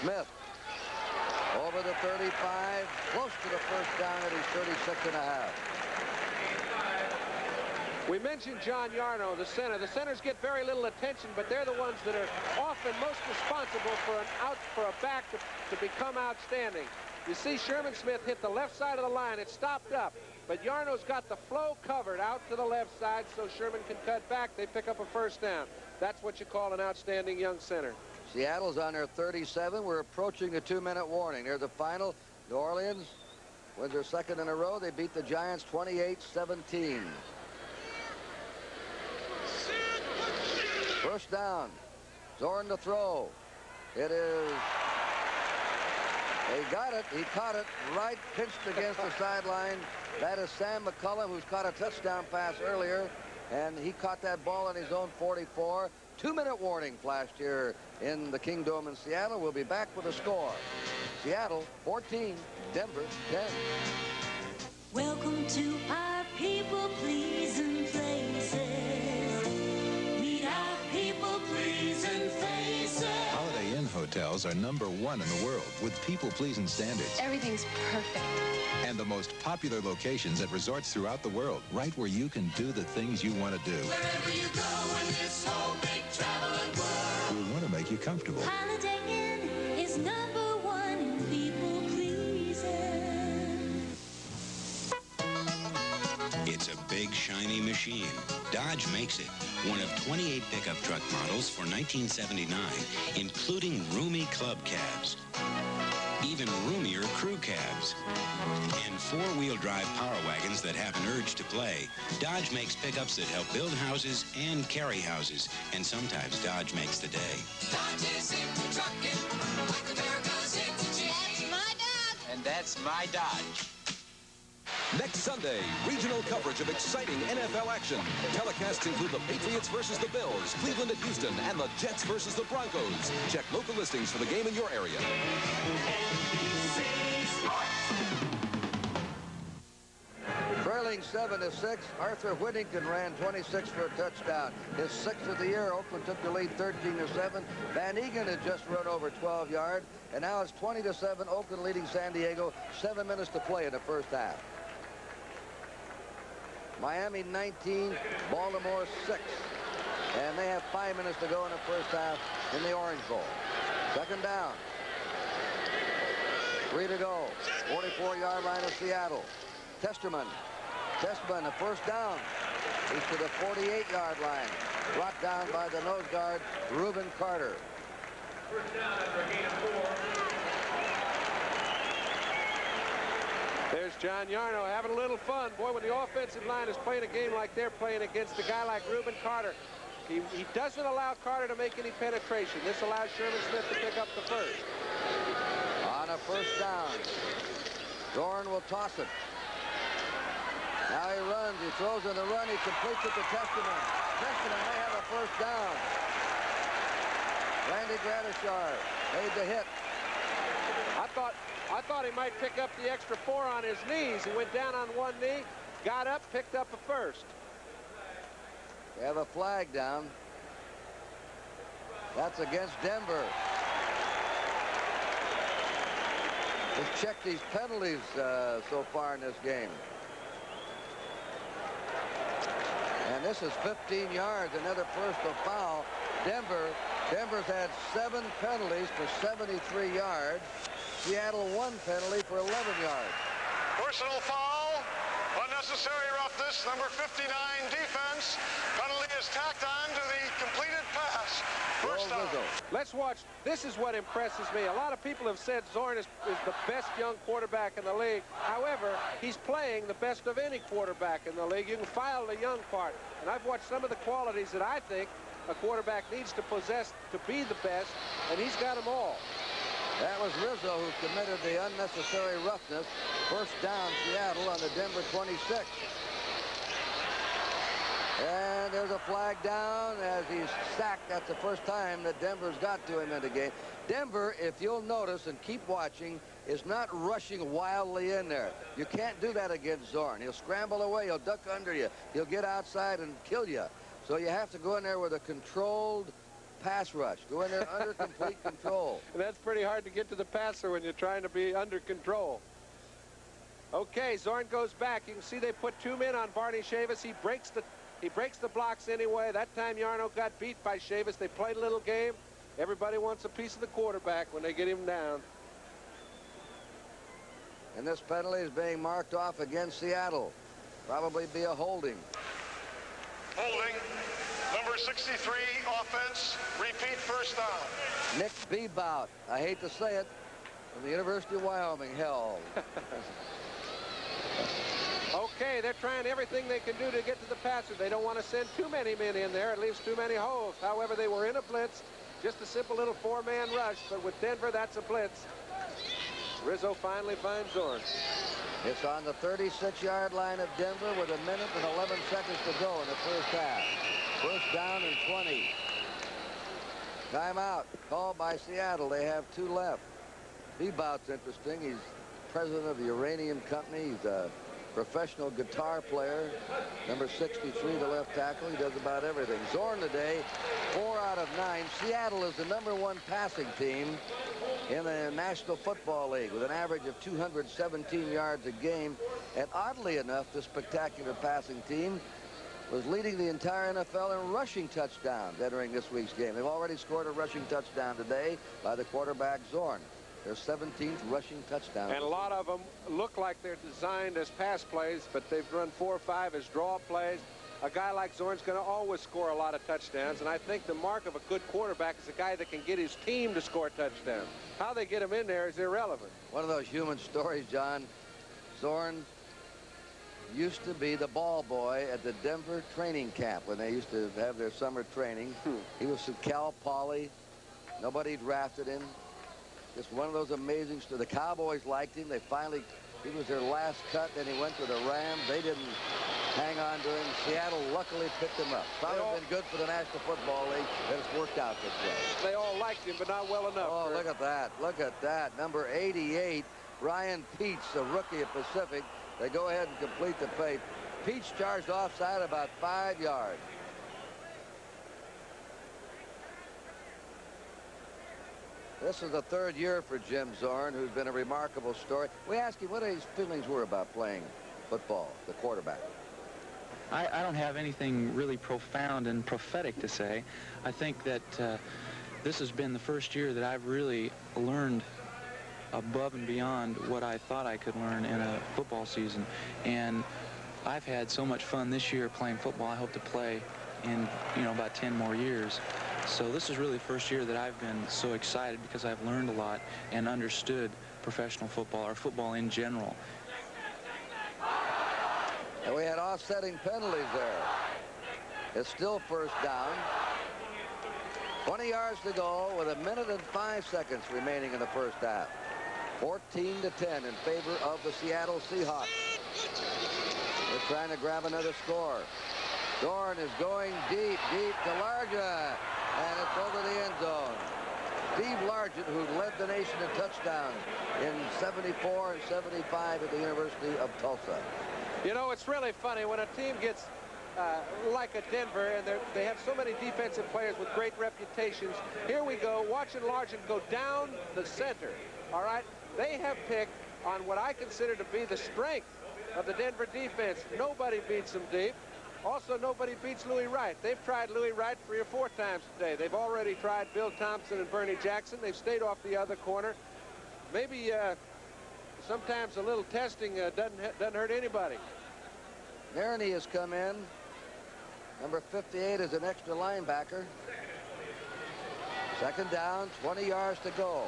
Smith over the 35, close to the first down at his 36.5. We mentioned John Yarno, the center. The centers get very little attention, but they're the ones that are often most responsible for a back to become outstanding. You see Sherman Smith hit the left side of the line. It stopped up, but Yarno's got the flow covered out to the left side so Sherman can cut back. They pick up a first down. That's what you call an outstanding young center. Seattle's on their 37. We're approaching the 2-minute warning. They're the final. New Orleans wins their 2nd in a row. They beat the Giants 28-17. First down. Zorn to throw. It is... He got it. He caught it right, pinched against the sideline. That is Sam McCullum, who's caught a touchdown pass earlier. And he caught that ball in his own 44. 2-minute warning flashed here in the Kingdome in Seattle. We'll be back with a score. Seattle 14, Denver 10. Welcome to our people-pleasing places. Meet our people-pleasing faces. Holiday Inn hotels are #1 in the world with people-pleasing standards. Everything's perfect. And the most popular locations at resorts throughout the world, right where you can do the things you want to do. Wherever you go in this whole big traveling world. We want to make you comfortable. Holiday Inn is #1 in people pleasing. It's a big, shiny machine. Dodge makes it. One of 28 pickup truck models for 1979, including roomy club cabs. Even roomier crew cabs. And 4-wheel drive power wagons that have an urge to play. Dodge makes pickups that help build houses and carry houses. And sometimes Dodge makes the day. Dodge is into trucking, like America's into jeans. That's my dog. And that's my Dodge. Next Sunday, regional coverage of exciting NFL action. Telecasts include the Patriots versus the Bills, Cleveland at Houston, and the Jets versus the Broncos. Check local listings for the game in your area. Trailing 7-6, Arthur Whittington ran 26 for a touchdown. His 6th of the year. Oakland took the lead 13-7. Van Egan had just run over 12 yards. And now it's 20-7. Oakland leading San Diego. 7 minutes to play in the first half. Miami 19, Baltimore 6. And they have 5 minutes to go in the first half in the Orange Bowl. Second down. 3 to go. 44-yard line of Seattle. Testerman, the first down. He's to the 48-yard line. Brought down by the nose guard, Reuben Carter. First down after a gain of 4. There's John Yarno having a little fun. Boy, when the offensive line is playing a game like they're playing against a guy like Reuben Carter, he doesn't allow Carter to make any penetration. This allows Sherman Smith to pick up the first. On a first down, Zorn will toss it. Now he runs, he throws in the run, he completes it to Testerman. Testerman may have a first down. Randy Gradishar made the hit. I thought he might pick up the extra 4 on his knees. He went down on one knee, got up, picked up a first. They have a flag down. That's against Denver. Let's check these penalties so far in this game. And this is 15 yards, another personal foul. Denver's had 7 penalties for 73 yards. Seattle 1 penalty for 11 yards. Personal foul, unnecessary roughness, number 59 defense. Penalty is tacked on to the completed pass. First down. Let's watch. This is what impresses me. A lot of people have said Zorn is the best young quarterback in the league. However, he's playing the best of any quarterback in the league. You can file the young part. And I've watched some of the qualities that I think a quarterback needs to possess to be the best, and he's got them all. That was Rizzo who committed the unnecessary roughness. First down, Seattle on the Denver 26. And there's a flag down as he's sacked. That's the first time that Denver's got to him in the game. Denver, if you'll notice and keep watching, is not rushing wildly in there. You can't do that against Zorn. He'll scramble away. He'll duck under you. He'll get outside and kill you. So you have to go in there with a controlled pass rush. Go in there under complete control. And that's pretty hard to get to the passer when you're trying to be under control. Okay, Zorn goes back. You can see they put 2 men on Barney Chavis. He breaks the blocks anyway. That time Yarno got beat by Chavis. They played a little game. Everybody wants a piece of the quarterback when they get him down. And this penalty is being marked off against Seattle. Probably be a holding. Holding. Number 63, offense. Repeat first down. Nick Bebout, I hate to say it, from the University of Wyoming, held. Okay, they're trying everything they can do to get to the passer. They don't want to send too many men in there. It leaves too many holes. However, they were in a blitz. Just a simple little 4-man rush. But with Denver, that's a blitz. Rizzo finally finds Zorn. It's on the 36-yard line of Denver with 1 minute and 11 seconds to go in the first half. First down and 20. Timeout called by Seattle. They have 2 left. Bebout's interesting. He's president of the Uranium Company. He's a professional guitar player. Number 63, the left tackle. He does about everything. Zorn today, 4 out of 9. Seattle is the #1 passing team in the National Football League with an average of 217 yards a game. And oddly enough, this spectacular passing team was leading the entire NFL in rushing touchdowns entering this week's game. They've already scored a rushing touchdown today by the quarterback Zorn. Their 17th rushing touchdown. And a lot of them look like they're designed as pass plays, but they've run 4 or 5 as draw plays. A guy like Zorn's going to always score a lot of touchdowns, and I think the mark of a good quarterback is a guy that can get his team to score touchdowns. How they get him in there is irrelevant. One of those human stories, John. Zorn used to be the ball boy at the Denver training camp when they used to have their summer training. He was from Cal Poly. Nobody drafted him. Just one of those amazing stories. The Cowboys liked him. He was their last cut. Then he went to the Rams. They didn't hang on to him. Seattle luckily picked him up. Probably been good for the National Football League that it's worked out this way. They all liked him, but not well enough. Oh, look at that. Look at that. Number 88, Ryan Peets, a rookie of Pacific, They go ahead and complete the fake. Peach charged offside about 5 yards. This is the 3rd year for Jim Zorn, who's been a remarkable story. We asked him what his feelings were about playing football, the quarterback. I don't have anything really profound and prophetic to say. I think that this has been the first year that I've really learned above and beyond what I thought I could learn in a football season. And I've had so much fun this year playing football. I hope to play in, about 10 more years. So this is really the first year that I've been so excited because I've learned a lot and understood professional football, or football in general. And we had offsetting penalties there. It's still first down. 20 yards to go with 1 minute and 5 seconds remaining in the first half. 14-10 in favor of the Seattle Seahawks. They're trying to grab another score. Dorn is going deep to Largent, and it's over the end zone. Steve Largent, who led the nation in touchdowns in 74 and 75 at the University of Tulsa. It's really funny when a team gets like a Denver, and they have so many defensive players with great reputations. Here we go, watching Largent go down the center. All right, they have picked on what I consider to be the strength of the Denver defense. Nobody beats them deep. Also, nobody beats Louis Wright. They've tried Louis Wright 3 or 4 times today. They've already tried Bill Thompson and Bernie Jackson. They've stayed off the other corner. Maybe sometimes a little testing doesn't hurt anybody. Maroney has come in. Number 58 is an extra linebacker. 2nd down, 20 yards to go.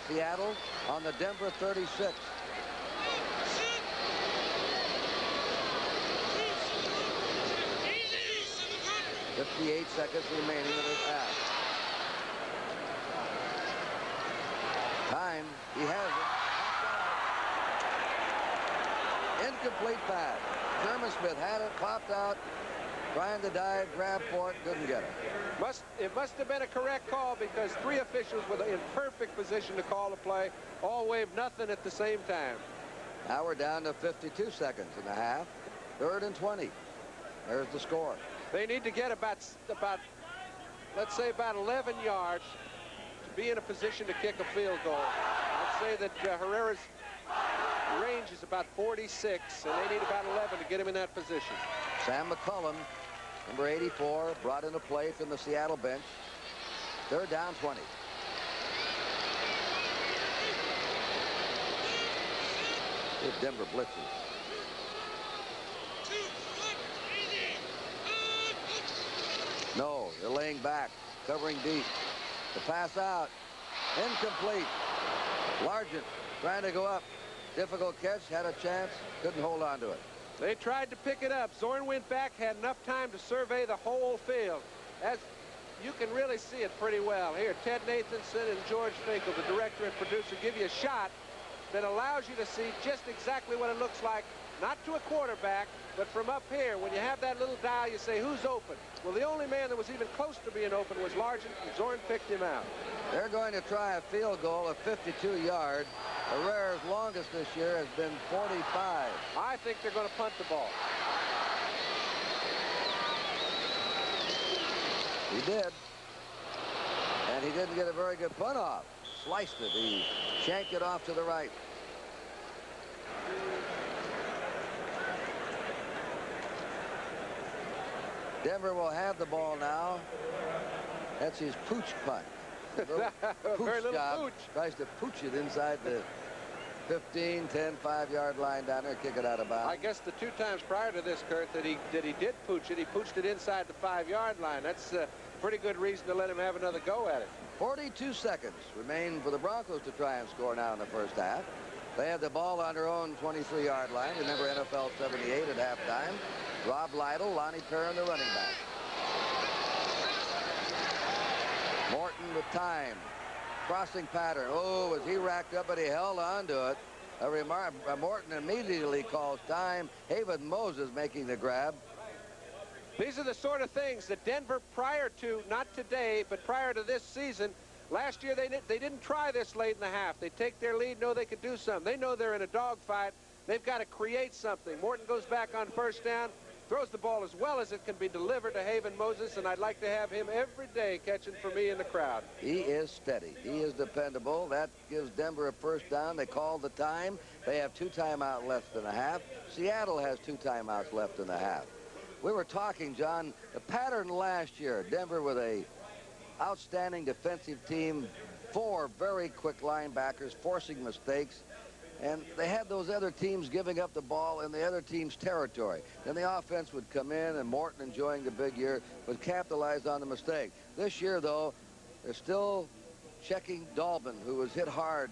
Seattle on the Denver 36. .58 seconds remaining in this half. Time, he has it. Incomplete pass. Sherman Smith had it, popped out, trying to dive, grab for it, couldn't get it. It must have been a correct call, because 3 officials were in perfect position to call the play, all waved nothing at the same time. Now we're down to 52 seconds in the half. 3rd and 20. There's the score. They need to get about let's say about 11 yards to be in a position to kick a field goal. I'd say that Herrera's range is about 46, and they need about 11 to get him in that position. Sam McCullum, number 84, brought into play from the Seattle bench. 3rd down, 20. Here's Denver blitzes. No, they're laying back, covering deep. The pass out, incomplete. Largent trying to go up. Difficult catch, had a chance, couldn't hold on to it. They tried to pick it up. Zorn went back, had enough time to survey the whole field. As you can really see it pretty well. Here, Ted Nathanson and George Finkel, the director and producer, give you a shot that allows you to see just exactly what it looks like, not to a quarterback, but from up here. When you have that little dial, you say, who's open? Well, the only man that was even close to being open was Largent, and Zorn picked him out. They're going to try a field goal of 52 yards. Herrera's longest this year has been 45. I think they're going to punt the ball. He did. And he didn't get a very good punt off. Sliced it. He shanked it off to the right. Denver will have the ball now. That's his pooch punt. Very little job. pooch. Tries to pooch it inside the 15, 10, 5-yard line down there, kick it out of bounds. I guess the 2 times prior to this, Kurt, that he did pooch it. He pooched it inside the 5-yard line. That's a pretty good reason to let him have another go at it. 42 seconds remain for the Broncos to try and score now in the first half. They had the ball on their own 23-yard line. Remember, NFL 78 at halftime. Rob Lytle, Lonnie Perrin, the running back. Morton with time. Crossing pattern. Oh, as he racked up, but he held on to it. Morton immediately calls time. Haven Moses making the grab. These are the sort of things that Denver, prior to, not today, but prior to this season, last year they didn't try this late in the half. They take their lead, know they could do something. They know they're in a dogfight. They've got to create something. Morton goes back on first down, throws the ball as well as it can be delivered to Haven Moses, and I'd like to have him every day catching for me in the crowd. He is steady. He is dependable. That gives Denver a first down. They called the time. They have 2 timeouts left in the half. Seattle has 2 timeouts left in the half. We were talking, John, the pattern last year, Denver with a outstanding defensive team, 4 very quick linebackers forcing mistakes, and they had those other teams giving up the ball in the other team's territory. Then the offense would come in, and Morton, enjoying the big year, would capitalize on the mistake. This year, though, they're still checking Dalvin, who was hit hard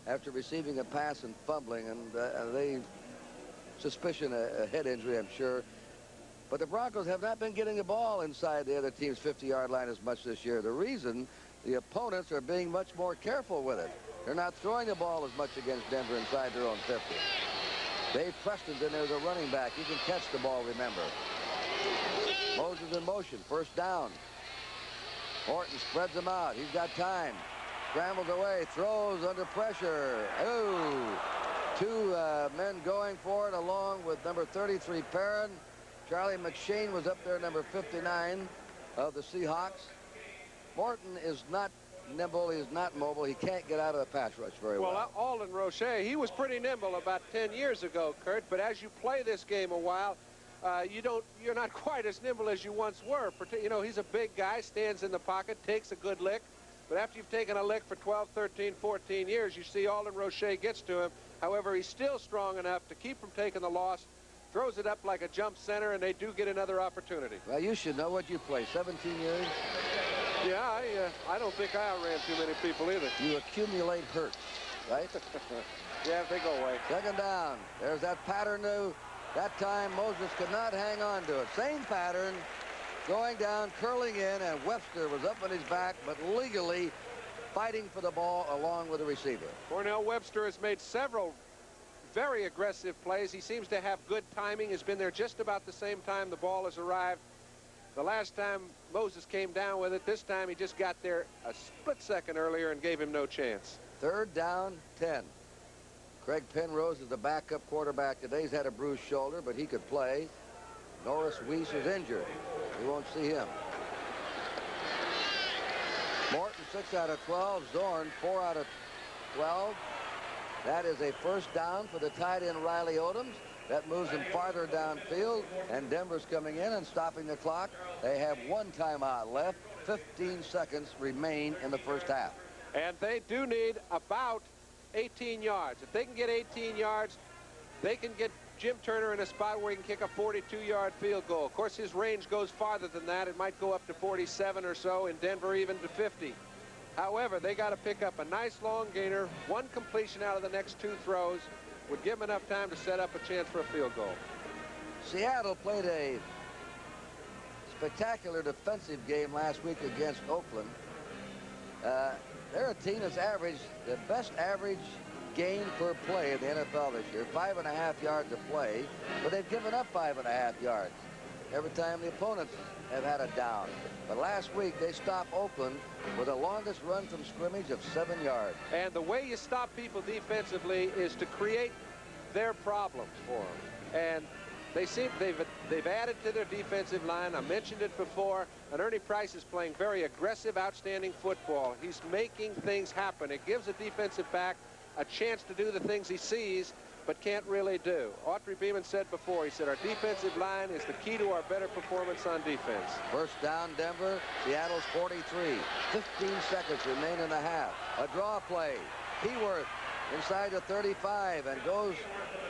after receiving a pass and fumbling, and they suspicion a head injury, I'm sure. But the Broncos have not been getting the ball inside the other team's 50-yard line as much this year. The reason, the opponents are being much more careful with it. They're not throwing the ball as much against Denver inside their own 50. Dave Preston's in there as a running back. He can catch the ball, remember. Moses in motion, first down. Morton spreads them out. He's got time. Scrambles away, throws under pressure. Oh, 2 men going for it along with number 33, Perrin. Charlie McShane was up there, number 59 of the Seahawks. Morton is not nimble. He is not mobile. He can't get out of the pass rush very well. Well, Alden Roche, he was pretty nimble about 10 years ago, Kurt, but as you play this game a while, you're not quite as nimble as you once were. You know, he's a big guy, stands in the pocket, takes a good lick, but after you've taken a lick for 12, 13, 14 years, you see Alden Roche gets to him. However, he's still strong enough to keep from taking the loss, throws it up like a jump center, and they do get another opportunity. Well, you should know what you play, 17 years? Yeah, I don't think I outran too many people either. You accumulate hurts, right? Yeah, they go away. Second down. There's that pattern new. That time Moses could not hang on to it. Same pattern, going down, curling in, and Webster was up on his back, but legally fighting for the ball along with the receiver. Cornell Webster has made several very aggressive plays. He seems to have good timing. Has been there just about the same time the ball has arrived. The last time Moses came down with it, this time he just got there a split second earlier and gave him no chance. Third down, 10. Craig Penrose is the backup quarterback today. He's had a bruised shoulder, but he could play. Norris Weiss is injured. We won't see him. Morton, 6 out of 12. Zorn, 4 out of 12. That is a first down for the tight end Riley Odoms. That moves them farther downfield, and Denver's coming in and stopping the clock. They have 1 timeout left. 15 seconds remain in the first half. And they do need about 18 yards. If they can get 18 yards, they can get Jim Turner in a spot where he can kick a 42-yard field goal. Of course, his range goes farther than that. It might go up to 47 or so, in Denver even to 50. However, they got to pick up a nice long gainer. 1 completion out of the next 2 throws would give them enough time to set up a chance for a field goal. Seattle played a spectacular defensive game last week against Oakland. They're a team that's averaged the best average gain per play in the NFL this year, 5.5 yards a play, but they've given up 5.5 yards every time the opponents have had a down. But last week they stopped Oakland with the longest run from scrimmage of 7 yards. And the way you stop people defensively is to create their problems for them. And they've added to their defensive line. I mentioned it before, and Ernie Price is playing very aggressive, outstanding football. He's making things happen. It gives a defensive back a chance to do the things he sees but can't really do. Autry Beeman said before, he said, our defensive line is the key to our better performance on defense. First down, Denver. Seattle's 43. 15 seconds remain in the half. A draw play. Keyworth inside the 35 and goes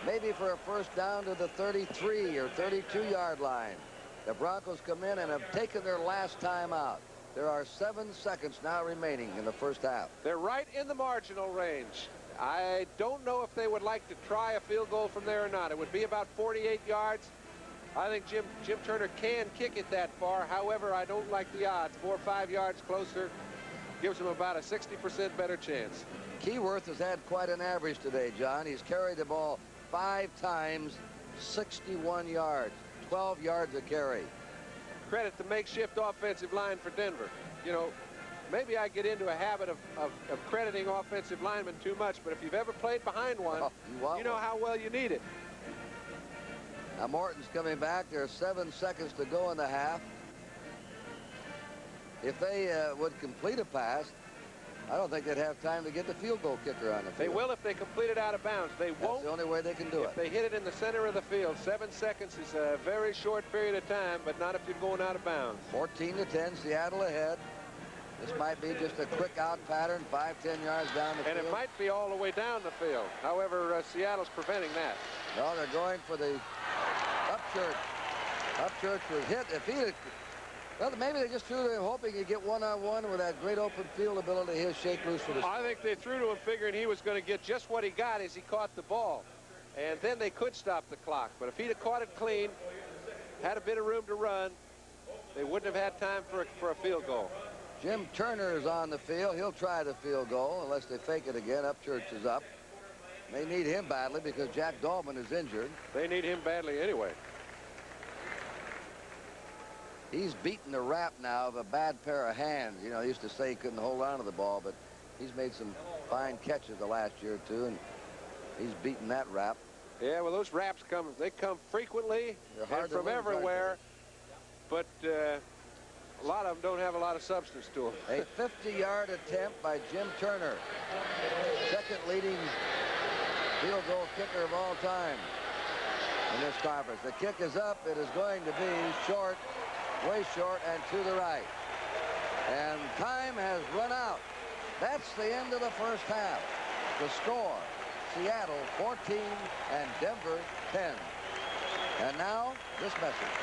maybe for a first down to the 33 or 32-yard line. The Broncos come in and have taken their last time out. There are 7 seconds now remaining in the first half. They're right in the marginal range. I don't know if they would like to try a field goal from there or not. It would be about 48 yards. I think Jim Turner can kick it that far. However, I don't like the odds. 4 or 5 yards closer gives him about a 60% better chance. Keyworth has had quite an average today, John. He's carried the ball 5 times, 61 yards, 12 yards a carry. Credit the makeshift offensive line for Denver. You know, maybe I get into a habit of crediting offensive linemen too much, but if you've ever played behind one, you know how well you need it. Now Morton's coming back. There's 7 seconds to go in the half. If they would complete a pass, I don't think they'd have time to get the field goal kicker on the field. They will if they complete it out of bounds. They won't. That's the only way they can do it. If they hit it in the center of the field, 7 seconds is a very short period of time, but not if you're going out of bounds. 14-10, Seattle ahead. This might be just a quick out pattern, 5-10 yards down the field. And it might be all the way down the field. However, Seattle's preventing that. No, they're going for the Upchurch. Upchurch was hit. If he had, well, maybe they just threw to him hoping he'd get one-on-one with that great open field ability his shake loose for the... I think they threw to him figuring he was going to get just what he got as he caught the ball. And then they could stop the clock. But if he'd have caught it clean, had a bit of room to run, they wouldn't have had time for a field goal. Jim Turner is on the field. He'll try the field goal unless they fake it again. Upchurch is up. They need him badly because Jack Dolman is injured. They need him badly anyway. He's beaten the rap now of a bad pair of hands. You know, he used to say he couldn't hold on to the ball, but he's made some fine catches the last year or two, and he's beaten that rap. Yeah, well, those raps come frequently and from everywhere, but a lot of them don't have a lot of substance to them. A 50-yard attempt by Jim Turner, second leading field goal kicker of all time in this conference. The kick is up. It is going to be short. Way short and to the right. And time has run out. That's the end of the first half. The score, Seattle 14 and Denver 10. And now, this message.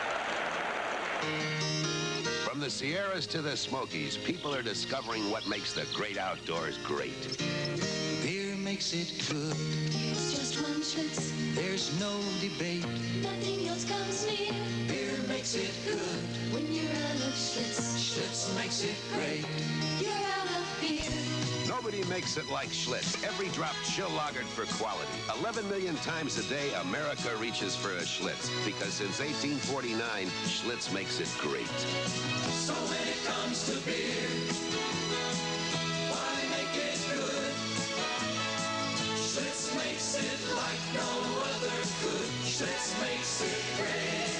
From the Sierras to the Smokies, people are discovering what makes the great outdoors great. Beer makes it good. It's just one Schlitz. There's no debate. Nothing else comes near. Beer makes it good. When you're out of Schlitz, Schlitz makes it great. You're out of beer. Nobody makes it like Schlitz. Every drop chill lagered for quality. 11 million times a day, America reaches for a Schlitz. Because since 1849, Schlitz makes it great. So when it comes to beer, why make it good? Schlitz makes it like no other good. Schlitz makes it great.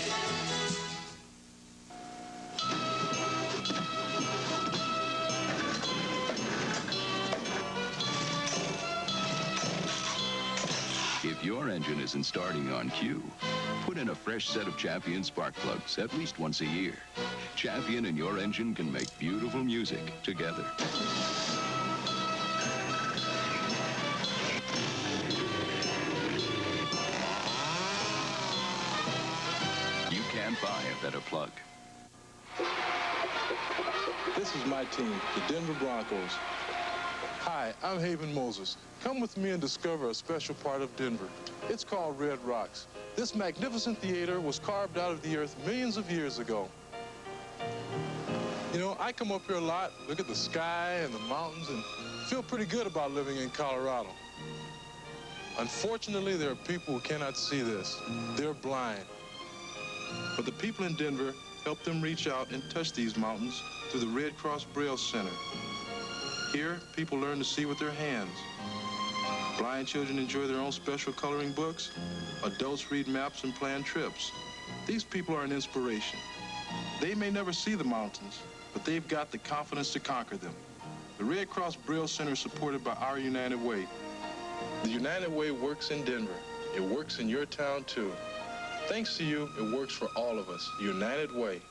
If your engine isn't starting on cue, put in a fresh set of Champion spark plugs at least once a year. Champion and your engine can make beautiful music together. You can't buy a better plug. This is my team, the Denver Broncos. Hi, I'm Haven Moses. Come with me and discover a special part of Denver. It's called Red Rocks. This magnificent theater was carved out of the earth millions of years ago. You know, I come up here a lot, look at the sky and the mountains, and feel pretty good about living in Colorado. Unfortunately, there are people who cannot see this. They're blind. But the people in Denver help them reach out and touch these mountains through the Red Cross Braille Center. Here, people learn to see with their hands. Blind children enjoy their own special coloring books. Adults read maps and plan trips. These people are an inspiration. They may never see the mountains, but they've got the confidence to conquer them. The Red Cross Braille Center is supported by Our United Way. The United Way works in Denver. It works in your town, too. Thanks to you, it works for all of us. United Way.